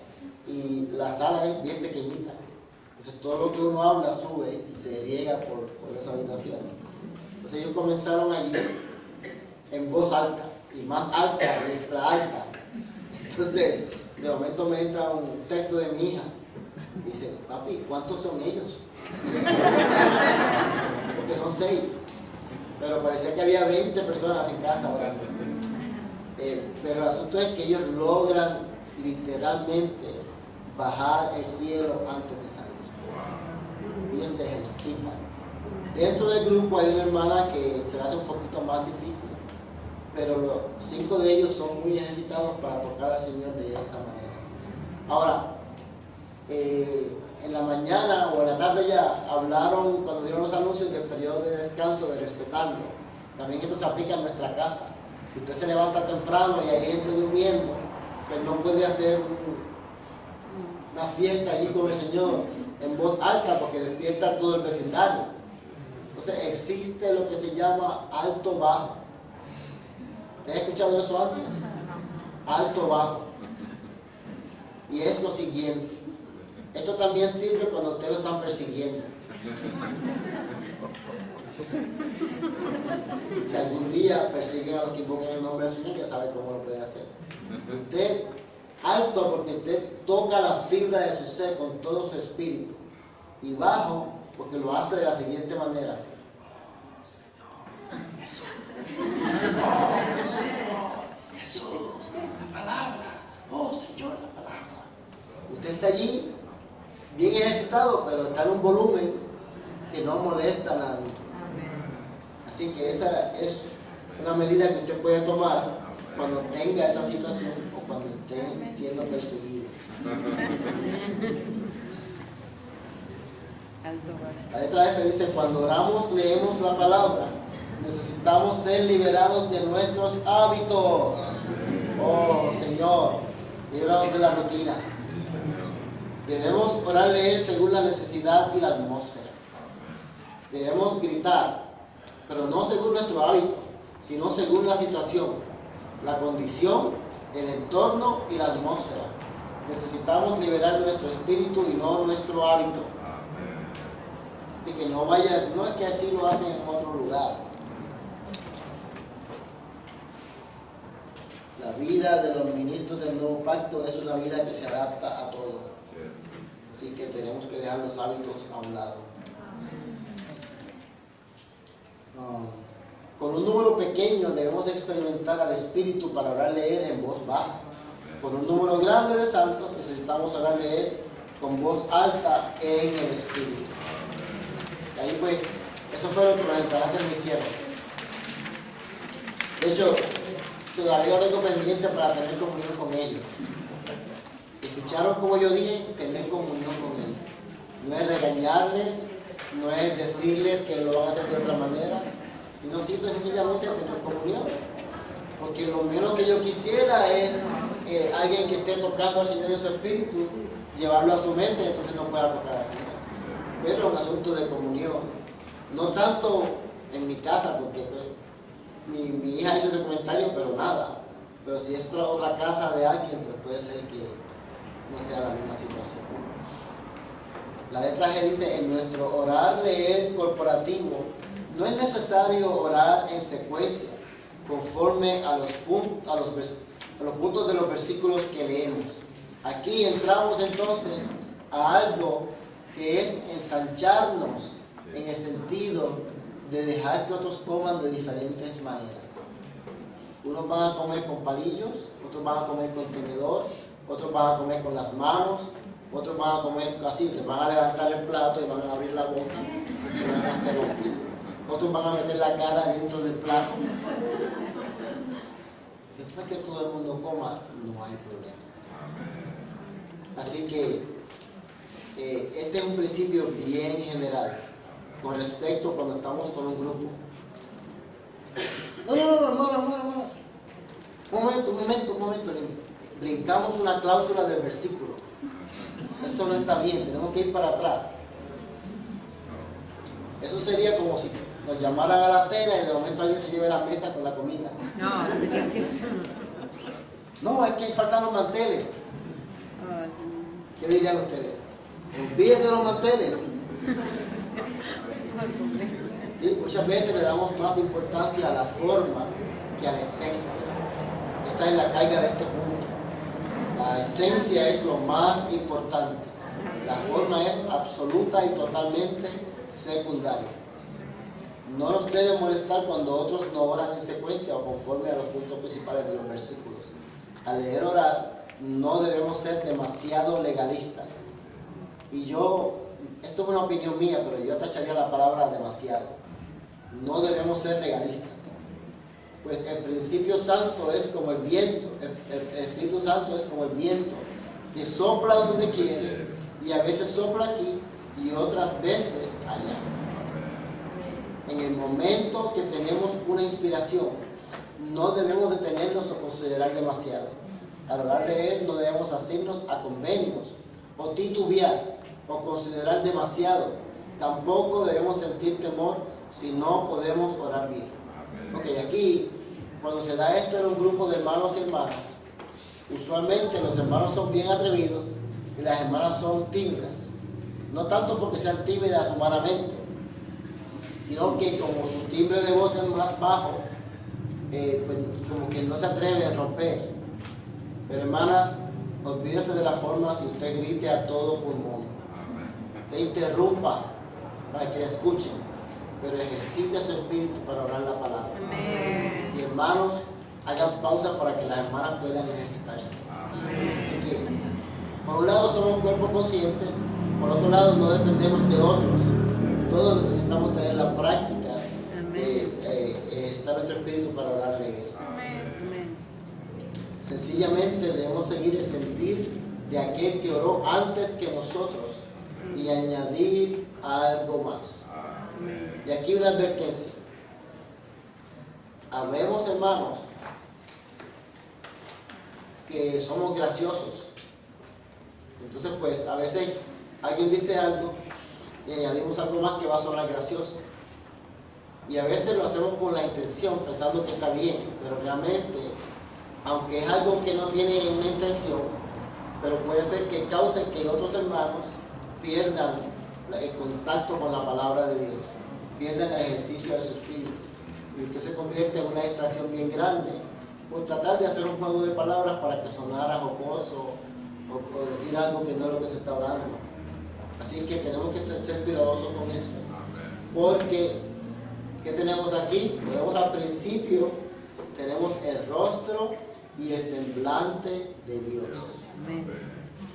y la sala es bien pequeñita. Entonces, todo lo que uno habla sube y se riega por esa habitación. Entonces, ellos comenzaron allí en voz alta y más alta y extra alta. Entonces, de momento me entra un texto de mi hija y dice, papi, ¿cuántos son ellos? Porque son 6. pero parecía que había 20 personas en casa orando. Pero el asunto es que ellos logran literalmente bajar el cielo antes de salir. Ellos se ejercitan. Dentro del grupo hay una hermana que se le hace un poquito más difícil, pero los 5 de ellos son muy ejercitados para tocar al Señor de esta manera. Ahora, en la mañana o en la tarde ya hablaron, cuando dieron los anuncios del periodo de descanso, de respetarlo. También esto se aplica en nuestra casa. Si usted se levanta temprano y hay gente durmiendo, pues no puede hacer una fiesta allí con el Señor en voz alta porque despierta todo el vecindario. Entonces existe lo que se llama alto-bajo. ¿Te has escuchado eso antes? Alto-bajo. Y es lo siguiente. Esto también sirve cuando ustedes lo están persiguiendo. Si algún día persiguen a los que invocan el nombre del Señor, ya sabe cómo lo puede hacer. Usted, alto porque usted toca la fibra de su ser con todo su espíritu. Y bajo porque lo hace de la siguiente manera. Jesús, la palabra. Oh Señor, la palabra. Usted está allí, bien ejercitado, pero está en un volumen que no molesta a nadie. Así que esa es una medida que usted puede tomar cuando tenga esa situación o cuando esté siendo perseguido. La letra F dice: cuando oramos, leemos la palabra. Necesitamos ser liberados de nuestros hábitos. Oh Señor, liberados de la rutina. Debemos orar, leer según la necesidad y la atmósfera. Debemos gritar, pero no según nuestro hábito, sino según la situación, la condición, el entorno y la atmósfera. Necesitamos liberar nuestro espíritu y no nuestro hábito. Así que no vayas, no es que así lo hacen en otro lugar. La vida de los ministros del nuevo pacto es una vida que se adapta a todo. Así que tenemos que dejar los hábitos a un lado. Con un número pequeño debemos experimentar al Espíritu para orar, leer en voz baja. Con un número grande de santos necesitamos orar, leer con voz alta en el Espíritu. Y ahí pues, eso fue lo que los estudiantes me hicieron. De hecho, todavía lo tengo pendiente para tener comunión con ellos. Escucharon como yo dije, tener comunión con ellos. No es regañarles, no es decirles que lo van a hacer de otra manera, sino simple y sencillamente tener comunión. Porque lo menos que yo quisiera es alguien que esté tocando al Señor en su espíritu, llevarlo a su mente, entonces no pueda tocar al Señor. Pero es un asunto de comunión. No tanto en mi casa, porque pues, mi hija hizo ese comentario, pero nada. Pero si es otra casa de alguien, pues puede ser que no sea la misma situación. La letra G dice: en nuestro orar, leer corporativo, no es necesario orar en secuencia, conforme a los puntos de los versículos que leemos. Aquí entramos entonces a algo que es ensancharnos en el sentido de dejar que otros coman de diferentes maneras. Unos van a comer con palillos, otros van a comer con tenedor, otros van a comer con las manos, otros van a comer así, les van a levantar el plato y van a abrir la boca y van a hacer así. Otros van a meter la cara dentro del plato. Después que todo el mundo coma, no hay problema. Así que este es un principio bien general con respecto cuando estamos con un grupo. No, hermano. Un momento. Brincamos una cláusula del versículo. Esto no está bien, tenemos que ir para atrás. Eso sería como si nos llamaran a la cena y de momento alguien se lleve la mesa con la comida. No, es que faltan los manteles. ¿Qué dirían ustedes? Olvídense de los manteles. ¿Sí? Muchas veces le damos más importancia a la forma que a la esencia. Esta es la carga de este punto. La esencia es lo más importante. La forma es absoluta y totalmente secundaria. No nos debe molestar cuando otros no oran en secuencia o conforme a los puntos principales de los versículos. Al leer orar, no debemos ser demasiado legalistas. Y esto es una opinión mía, pero yo tacharía la palabra demasiado. No debemos ser legalistas. Pues el principio santo es como el viento, el Espíritu Santo es como el viento, que sopla donde quiere, y a veces sopla aquí, y otras veces allá. En el momento que tenemos una inspiración, no debemos detenernos o considerar demasiado. Al orar leer, no debemos hacernos a convenios, o titubear, o considerar demasiado. Tampoco debemos sentir temor si no podemos orar bien. Ok, aquí, cuando se da esto en un grupo de hermanos y hermanas, usualmente los hermanos son bien atrevidos y las hermanas son tímidas. No tanto porque sean tímidas humanamente, sino que como su timbre de voz es más bajo, pues como que no se atreve a romper. Pero hermana, olvídese de la forma si usted grite a todo pulmón. Usted interrumpa para que le escuchen, pero ejercite su espíritu para orar la palabra. Amén. Y hermanos, hagan pausa para que las hermanas puedan ejercitarse. Así que, por un lado somos cuerpos conscientes, por otro lado no dependemos de otros. Todos necesitamos tener la práctica de ejercitar nuestro espíritu para orar leer. Amén. Sencillamente debemos seguir el sentir de aquel que oró antes que nosotros y añadir algo más. Y aquí una advertencia. Habemos hermanos que somos graciosos. Entonces pues a veces alguien dice algo y añadimos algo más que va a sonar gracioso. Y a veces lo hacemos con la intención, pensando que está bien, pero realmente, aunque es algo que no tiene una intención, pero puede ser que cause que otros hermanos pierdan el contacto con la palabra de Dios, pierdan el ejercicio de su espíritu. Y usted se convierte en una distracción bien grande por tratar de hacer un juego de palabras para que sonara jocoso o decir algo que no es lo que se está orando. Así que tenemos que ser cuidadosos con esto. Porque, ¿qué tenemos aquí? Tenemos al principio, tenemos el rostro y el semblante de Dios.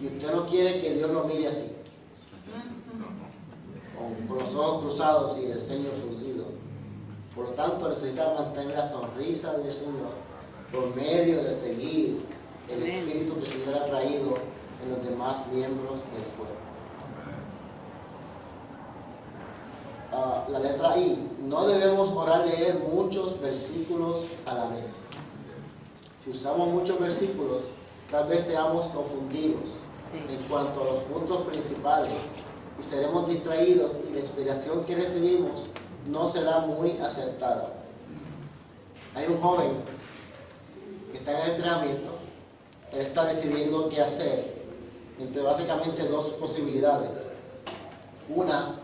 Y usted no quiere que Dios lo mire así, con los ojos cruzados y el ceño fruncido. Por lo tanto, necesita mantener la sonrisa del Señor por medio de seguir el espíritu que el Señor ha traído en los demás miembros del cuerpo. La letra I. No debemos orar leer muchos versículos a la vez. Si usamos muchos versículos, tal vez seamos confundidos en cuanto a los puntos principales y seremos distraídos y la inspiración que recibimos no será muy acertada. Hay un joven que está en el entrenamiento. Él está decidiendo qué hacer entre básicamente dos posibilidades. Una,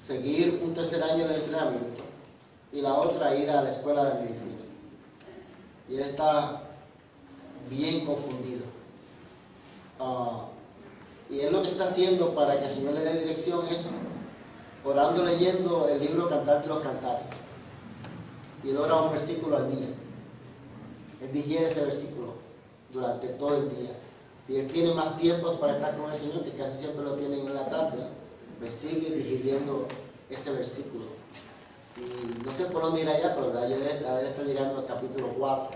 seguir un tercer año de entrenamiento, y la otra, ir a la escuela de medicina. Y él está bien confundido. Y él lo que está haciendo para que el Señor le dé dirección es orando, leyendo el libro Cantar de los Cantares. Y él ora un versículo al día. Él digiere ese versículo durante todo el día. Si él tiene más tiempo para estar con el Señor, que casi siempre lo tienen en la tarde, me sigue digiriendo ese versículo. Y no sé por dónde ir allá, pero ya debe estar llegando al capítulo 4.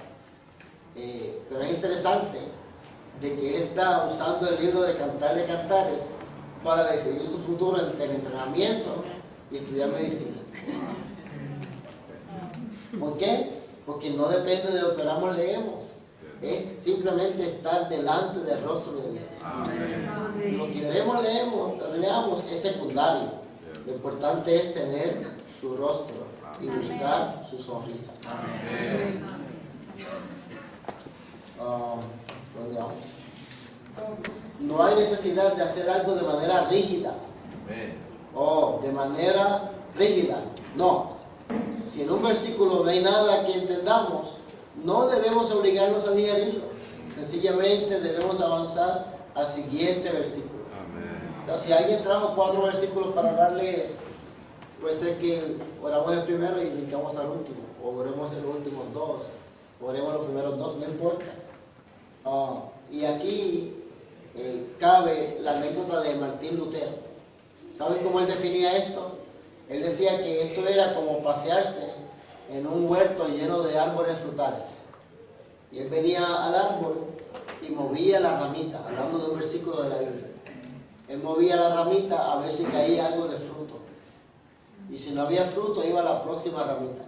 Pero es interesante de que él está usando el libro de Cantar de Cantares para decidir su futuro entre el entrenamiento y estudiar medicina. ¿Por qué? Porque no depende de lo que oramos, leemos. Es simplemente estar delante del rostro de Dios. Amén. Lo que leamos es secundario. Lo importante es tener su rostro y buscar su sonrisa. ¿Dónde vamos? No hay necesidad de hacer algo de manera rígida. O de manera rígida. No. Si en un versículo no hay nada que entendamos, no debemos obligarnos a digerirlo. Sencillamente debemos avanzar al siguiente versículo. O sea, si alguien trajo 4 versículos para darle, Puede ser que oramos el primero y brincamos al último, o oremos en los últimos dos, o oremos los primeros dos, no importa. Y aquí cabe la anécdota de Martín Lutero. ¿Saben cómo él definía esto? Él decía que esto era como pasearse en un huerto lleno de árboles frutales. Y él venía al árbol y movía la ramita, hablando de un versículo de la Biblia. Él movía la ramita a ver si caía algo de fruto. Y si no había fruto, iba a la próxima ramita.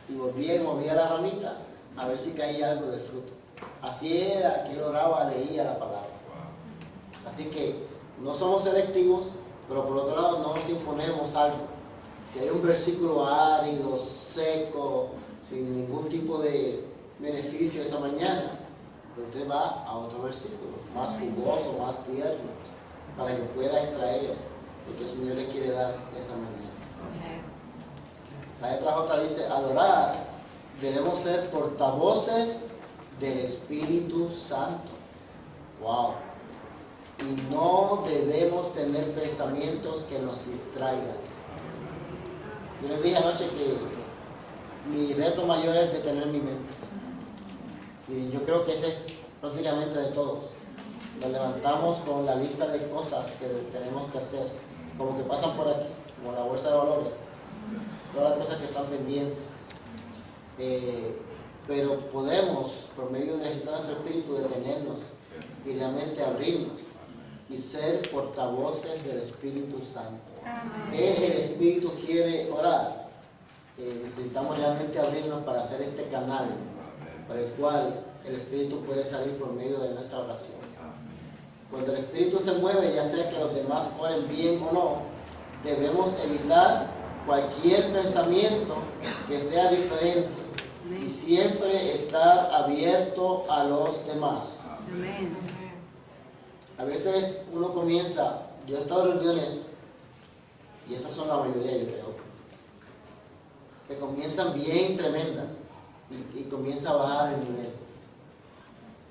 Y volvía y movía la ramita a ver si caía algo de fruto. Así era que él oraba, leía la palabra. Así que no somos selectivos, pero por otro lado no nos imponemos algo. Si hay un versículo árido, seco, sin ningún tipo de beneficio esa mañana, pues usted va a otro versículo, más jugoso, más tierno, para que pueda extraer lo que el Señor le quiere dar esa mañana. La letra J dice, adorar, debemos ser portavoces del Espíritu Santo. ¡Wow! Y no debemos tener pensamientos que nos distraigan. Yo les dije anoche que mi reto mayor es detener mi mente. Y yo creo que ese es prácticamente de todos. Nos levantamos con la lista de cosas que tenemos que hacer, como que pasan por aquí, como la bolsa de valores, todas las cosas que están pendientes. Pero podemos, por medio de ejercitar nuestro espíritu, detenernos y realmente abrirnos y ser portavoces del Espíritu Santo. El Espíritu quiere orar. Necesitamos realmente abrirnos para hacer este canal por el cual el Espíritu puede salir por medio de nuestra oración. Cuando el Espíritu se mueve, ya sea que los demás oren bien o no, debemos evitar cualquier pensamiento que sea diferente y siempre estar abierto a los demás. Amén. A veces uno comienza, yo he estado en reuniones, y estas son la mayoría yo creo, que comienzan bien tremendas y comienza a bajar el nivel.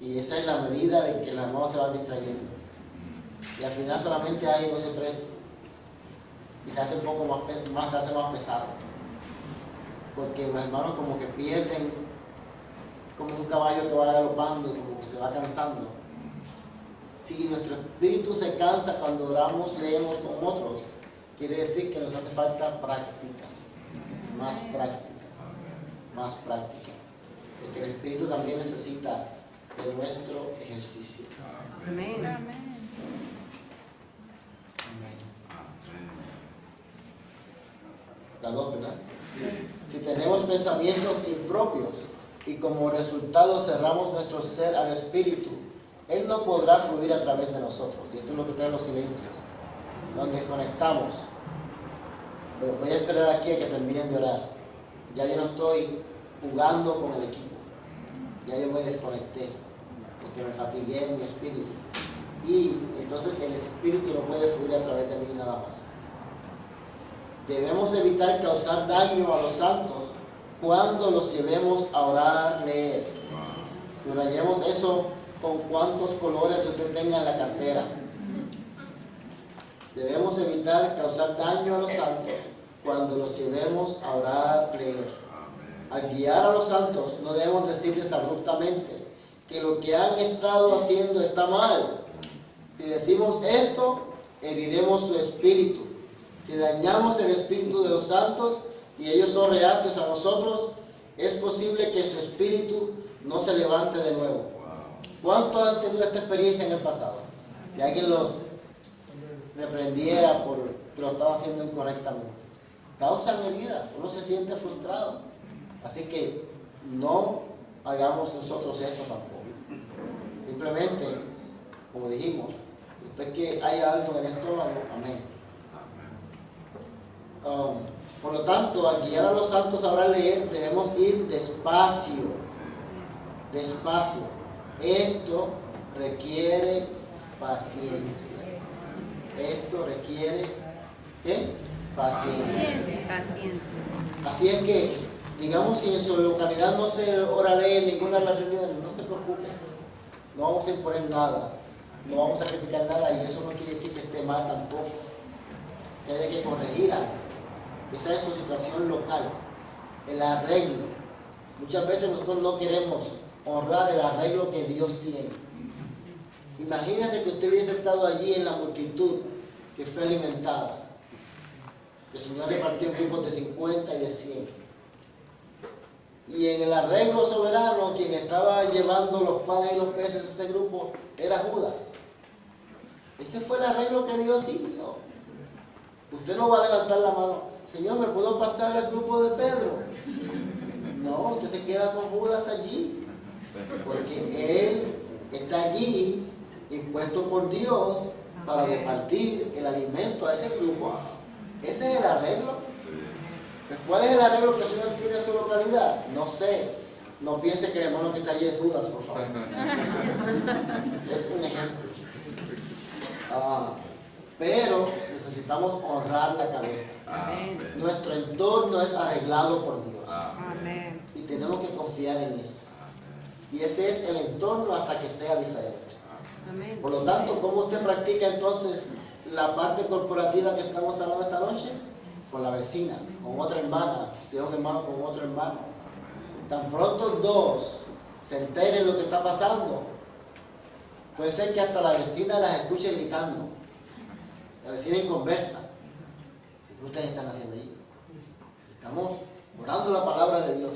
Y esa es la medida de que los hermanos se van distrayendo. Y al final solamente hay 2 o 3 y se hace un poco más, se hace más pesado. Porque los hermanos como que pierden, como un caballo que va galopando, como que se va cansando. Si nuestro espíritu se cansa cuando oramos, leemos con otros, quiere decir que nos hace falta práctica, más práctica, más práctica. Porque el espíritu también necesita de nuestro ejercicio. Amén. Amén. La 2, ¿verdad? Si tenemos pensamientos impropios y como resultado cerramos nuestro ser al espíritu, Él no podrá fluir a través de nosotros. Y esto es lo que trae los silencios, donde conectamos. Voy a esperar aquí a que terminen de orar. Ya yo no estoy jugando con el equipo. Ya yo me desconecté, porque me fatigué en mi espíritu. Y entonces el espíritu no puede fluir a través de mí nada más. Debemos evitar causar daño a los santos cuando los llevemos a orar, leer. Subrayemos eso con cuántos colores usted tenga en la cartera. Debemos evitar causar daño a los santos cuando los llevemos a orar, leer. Al guiar a los santos no debemos decirles abruptamente que lo que han estado haciendo está mal. Si decimos esto, heriremos su espíritu. Si dañamos el espíritu de los santos y ellos son reacios a nosotros, es posible que su espíritu no se levante de nuevo. ¿Cuántos han tenido esta experiencia en el pasado? Que alguien los reprendiera por que lo estaba haciendo incorrectamente. Causan heridas, uno se siente frustrado. Así que no hagamos nosotros esto tampoco. Simplemente, como dijimos, después que haya algo en el estómago, amén. Por lo tanto, al guiar a los santos a orar, leer, debemos ir despacio. Despacio. Esto requiere paciencia. Esto requiere, ¿qué? Paciencia. Así es que, digamos, si en su localidad no se ora, lee en ninguna de las reuniones, no se preocupe. No vamos a imponer nada. No vamos a criticar nada y eso no quiere decir que esté mal tampoco. Que haya que corregir algo. Esa es su situación local, el arreglo. Muchas veces nosotros no queremos honrar el arreglo que Dios tiene. Imagínese que usted hubiese estado allí en la multitud que fue alimentada. El Señor repartió en grupos de 50 y de 100. Y en el arreglo soberano, quien estaba llevando los panes y los peces a ese grupo era Judas. Ese fue el arreglo que Dios hizo. Usted no va a levantar la mano: Señor, ¿me puedo pasar al grupo de Pedro? No, usted se queda con Judas allí, porque él está allí, impuesto por Dios, para repartir el alimento a ese grupo. Ese es el arreglo. Pues, ¿cuál es el arreglo que el Señor tiene en su localidad? No sé. No piense que el hermano que está allí es Judas, por favor. Es un ejemplo. Pero necesitamos honrar la cabeza. Amén. Nuestro entorno es arreglado por Dios. Amén. Y tenemos que confiar en eso. Y ese es el entorno hasta que sea diferente. Amén. Por lo tanto, ¿cómo usted practica entonces la parte corporativa que estamos hablando esta noche? Con la vecina, con otra hermana, si es un hermano con otro hermano. Tan pronto dos se enteren lo que está pasando, puede ser que hasta la vecina las escuche gritando. La vecina en conversa. ¿Qué ustedes están haciendo allí? Estamos orando la palabra de Dios.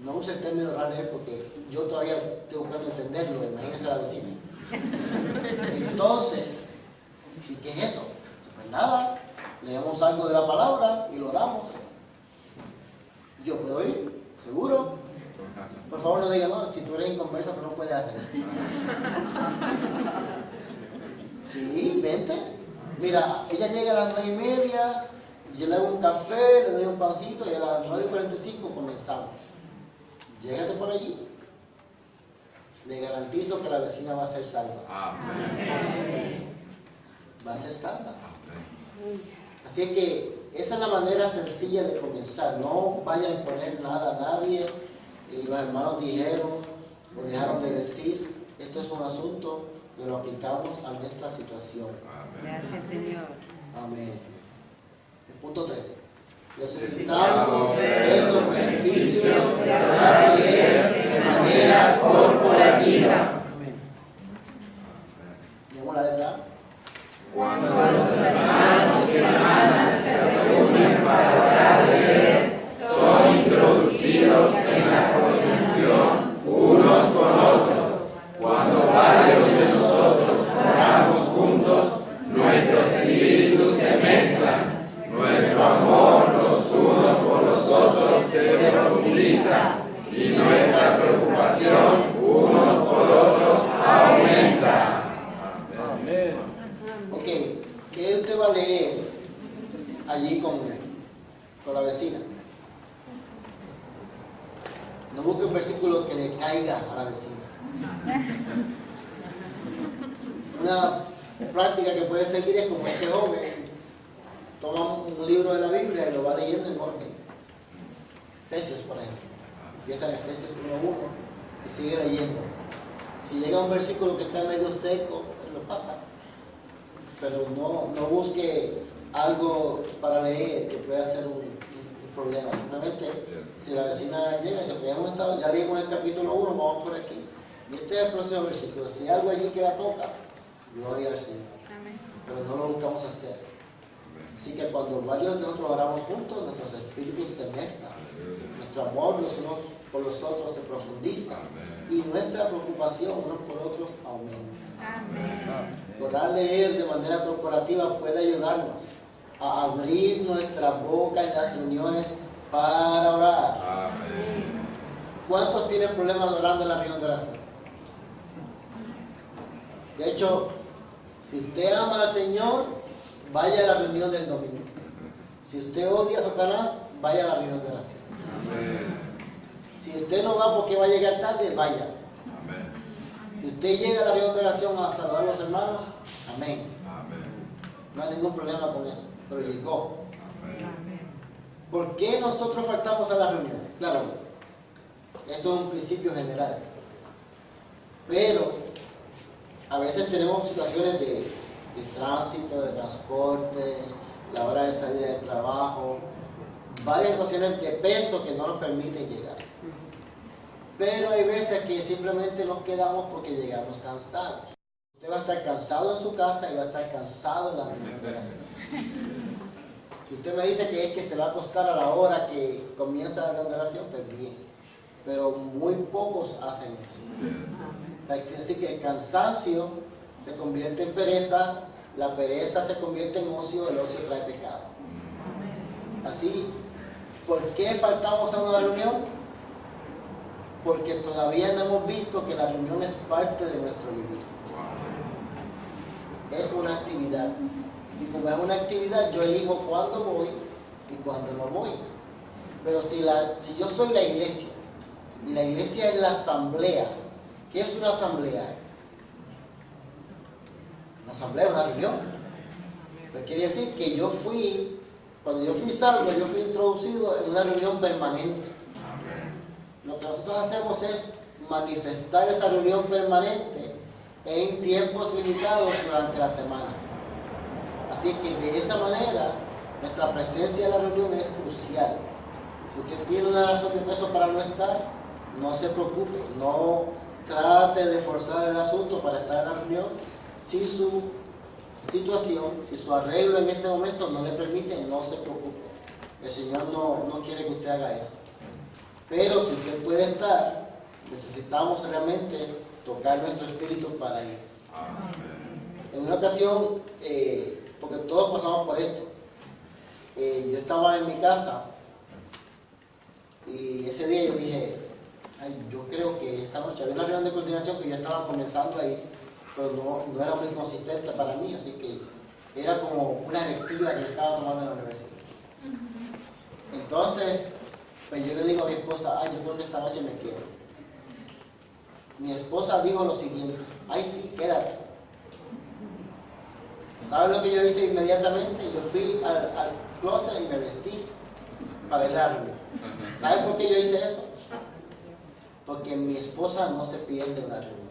No use el término orar de él porque yo todavía estoy buscando entenderlo. Imagínense a la vecina. Entonces, ¿qué es eso? Pues nada, leemos algo de la palabra y lo oramos. Yo puedo ir, seguro. Por favor, no digan: no, si tú eres inconversa, tú no puedes hacer eso. Sí, vente. Mira, ella llega a las 9:30, yo le hago un café, le doy un pancito y a las 9:45 comenzamos. Llégate por allí. Le garantizo que la vecina va a ser salva. Amén. Va a ser salva. Así es que esa es la manera sencilla de comenzar. No vaya a imponer nada a nadie. Los hermanos dijeron o dejaron de decir. Esto es un asunto que lo aplicamos a nuestra situación. Gracias, Señor. Amén. El punto 3. Necesitamos ver los beneficios de orar de manera corporativa. Leemos la letra A. Cuando los hermanos y hermanas se reúnen para orar leer, son introducidos en la comunión unos con otros. Cuando varios de nosotros oramos juntos, nuestros espíritus se mezclan, nuestro amor los unos por los otros se profundiza y nuestra preocupación unos por otros aumenta. Ok, ¿qué usted va a leer allí con la vecina? No busque un versículo que le caiga a la vecina. Una práctica que puede seguir es como este joven toma un libro de la Biblia y lo va leyendo en orden. Efesios, por ejemplo. Empieza en Efesios 1:1 y sigue leyendo. Si llega a un versículo que está medio seco, él lo pasa. Pero no busque algo para leer que pueda ser un problema. Simplemente, si la vecina llega y dice: pues ya leímos el capítulo 1, vamos por aquí. Y este es el próximo versículo. Si hay algo allí que la toca, gloria al Señor. Pero no lo buscamos hacer. Así que cuando varios de nosotros oramos juntos, nuestros espíritus se mezclan. Nuestro amor los unos por los otros se profundiza. Y nuestra preocupación unos por otros aumenta. Orar leer de manera corporativa puede ayudarnos a abrir nuestra boca en las reuniones para orar. ¿Cuántos tienen problemas orando en la reunión de oración? De hecho, si usted ama al Señor, vaya a la reunión del domingo. Si usted odia a Satanás, vaya a la reunión de oración. Si usted no va porque va a llegar tarde, vaya. Si usted llega a la reunión de oración a saludar a los hermanos, amén. No hay ningún problema con eso, pero llegó. ¿Por qué nosotros faltamos a las reuniones? Claro, esto es un principio general. Pero a veces tenemos situaciones de tránsito, de transporte, la hora de salida del trabajo, varias situaciones de peso que no nos permiten llegar. Pero hay veces que simplemente nos quedamos porque llegamos cansados. Usted va a estar cansado en su casa y va a estar cansado en la reunión de oración. Si usted me dice que es que se va a acostar a la hora que comienza la reunión de oración, pues bien. Pero muy pocos hacen eso. O sea, quiere decir que el cansancio se convierte en pereza, la pereza se convierte en ocio, el ocio trae pecado. Así, ¿por qué faltamos a una reunión? Porque todavía no hemos visto que la reunión es parte de nuestro vivir. Es una actividad. Y como es una actividad, yo elijo cuándo voy y cuándo no voy. Pero si yo soy la iglesia, y la iglesia es la asamblea, ¿qué es una asamblea? Una asamblea es una reunión. Pues quiere decir que cuando yo fui salvo, yo fui introducido en una reunión permanente. Lo que nosotros hacemos es manifestar esa reunión permanente en tiempos limitados durante la semana. Así que de esa manera, nuestra presencia en la reunión es crucial. Si usted tiene una razón de peso para no estar, no se preocupe, no trate de forzar el asunto para estar en la reunión. Si su situación, si su arreglo en este momento no le permite, no se preocupe. El Señor no quiere que usted haga eso. Pero si usted puede estar, necesitamos realmente tocar nuestro espíritu para ir. En una ocasión, porque todos pasamos por esto, yo estaba en mi casa y ese día yo dije, yo creo que esta noche había una reunión de coordinación que yo estaba comenzando a ir, pero no era muy consistente para mí, así que era como una electiva que yo estaba tomando en la universidad. Entonces, pues yo le digo a mi esposa, yo creo que esta noche me quedo. Mi esposa dijo lo siguiente, sí, quédate. ¿Sabe lo que yo hice inmediatamente? Yo fui al closet y me vestí para ir a la reunión. ¿Sabe por qué yo hice eso? Porque mi esposa no se pierde una reunión.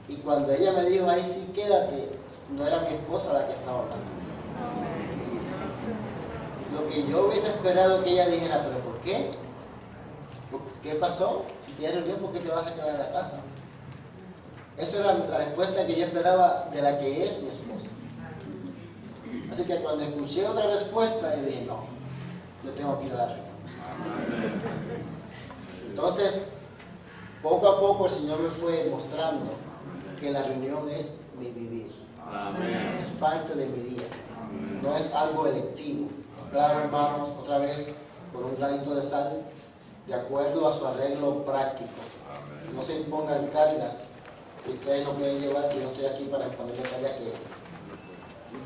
Y cuando ella me dijo, sí, quédate, no era mi esposa la que estaba hablando. Lo que yo hubiese esperado que ella dijera, ¿pero por qué? ¿Qué pasó? Si tienes reunión, ¿por qué te vas a quedar en la casa? Esa era la respuesta que yo esperaba de la que es mi esposa. Así que cuando escuché otra respuesta, yo dije, no, yo tengo que ir a la reunión. Entonces, poco a poco el Señor me fue mostrando que la reunión es mi vivir. Es parte de mi día. No es algo electivo. Claro, hermanos, otra vez, con un granito de sal, de acuerdo a su arreglo práctico. No se impongan cargas que ustedes no pueden llevar, que yo estoy aquí para imponerle cargas que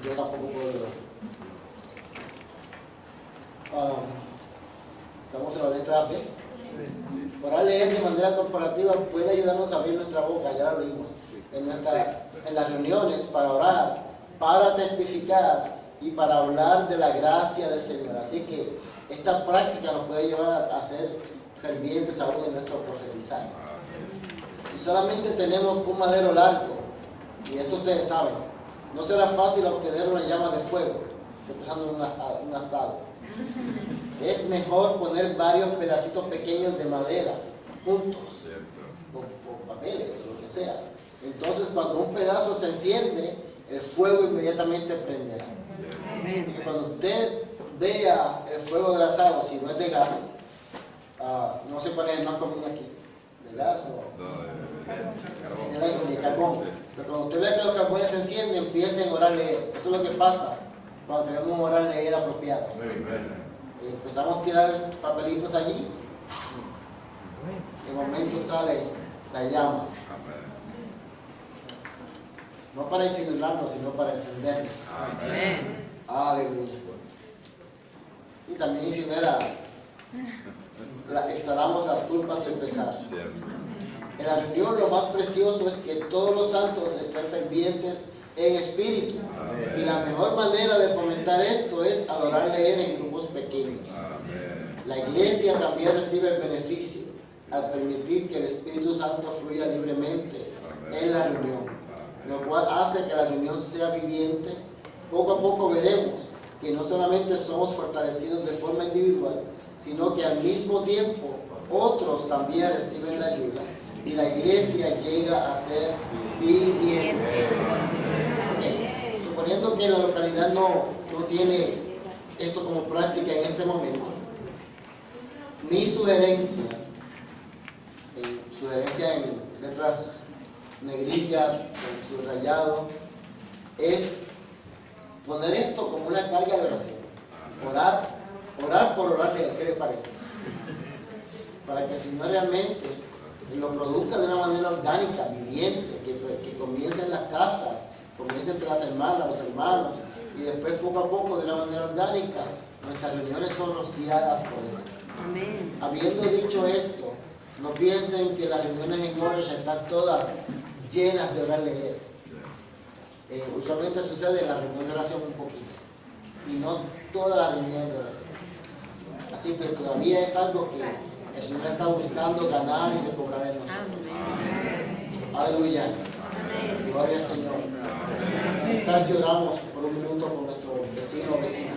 yo tampoco puedo llevar. Estamos en la letra B. Orar leer de manera corporativa puede ayudarnos a abrir nuestra boca, ya lo vimos, en las reuniones para orar, para testificar y para hablar de la gracia del Señor. Así que esta práctica nos puede llevar a ser fervientes aún en nuestro profetizar. Si solamente tenemos un madero largo, y esto ustedes saben, no será fácil obtener una llama de fuego, empezando un asado. Es mejor poner varios pedacitos pequeños de madera juntos, o papeles, o lo que sea. Entonces, cuando un pedazo se enciende, el fuego inmediatamente prenderá. Así que cuando usted vea el fuego del asado, si no es de gas, no sé cuál es el más común aquí, de gas o de carbón. Pero cuando usted vea que los carbones se encienden, empiecen a orar leer. Eso es lo que pasa cuando tenemos un orar leer apropiado. Empezamos a tirar papelitos allí, de momento sale la llama. No para incinerarnos, sino para encendernos. Amén. Aleluya. Y también incinera, exhalamos las culpas y el pesar. En la reunión lo más precioso es que todos los santos estén fervientes en espíritu. Y la mejor manera de fomentar esto es adorar leer en grupos pequeños. La iglesia también recibe el beneficio al permitir que el Espíritu Santo fluya libremente en la reunión, lo cual hace que la reunión sea viviente. Poco a poco veremos que no solamente somos fortalecidos de forma individual, sino que al mismo tiempo otros también reciben la ayuda y la iglesia llega a ser viviente. Okay. Suponiendo que la localidad no tiene esto como práctica en este momento, mi sugerencia en letras negrillas, en subrayado, es poner esto como una carga de oración. Orar por orar, ¿qué le parece? Para que el Señor realmente lo produzca de una manera orgánica, viviente, que comience en las casas, comience entre las hermanas, los hermanos, y después poco a poco, de una manera orgánica, nuestras reuniones son rociadas por eso. Amén. Habiendo dicho esto, no piensen que las reuniones en Orange están todas llenas de orar leer. Usualmente sucede en la reunión de oración un poquito, y no todas las reuniones de oración. Así que todavía es algo que el Señor está buscando ganar y recobrar en nosotros. Aleluya. Gloria al Señor. ¿Qué tal si oramos por un minuto con nuestro vecino o vecina?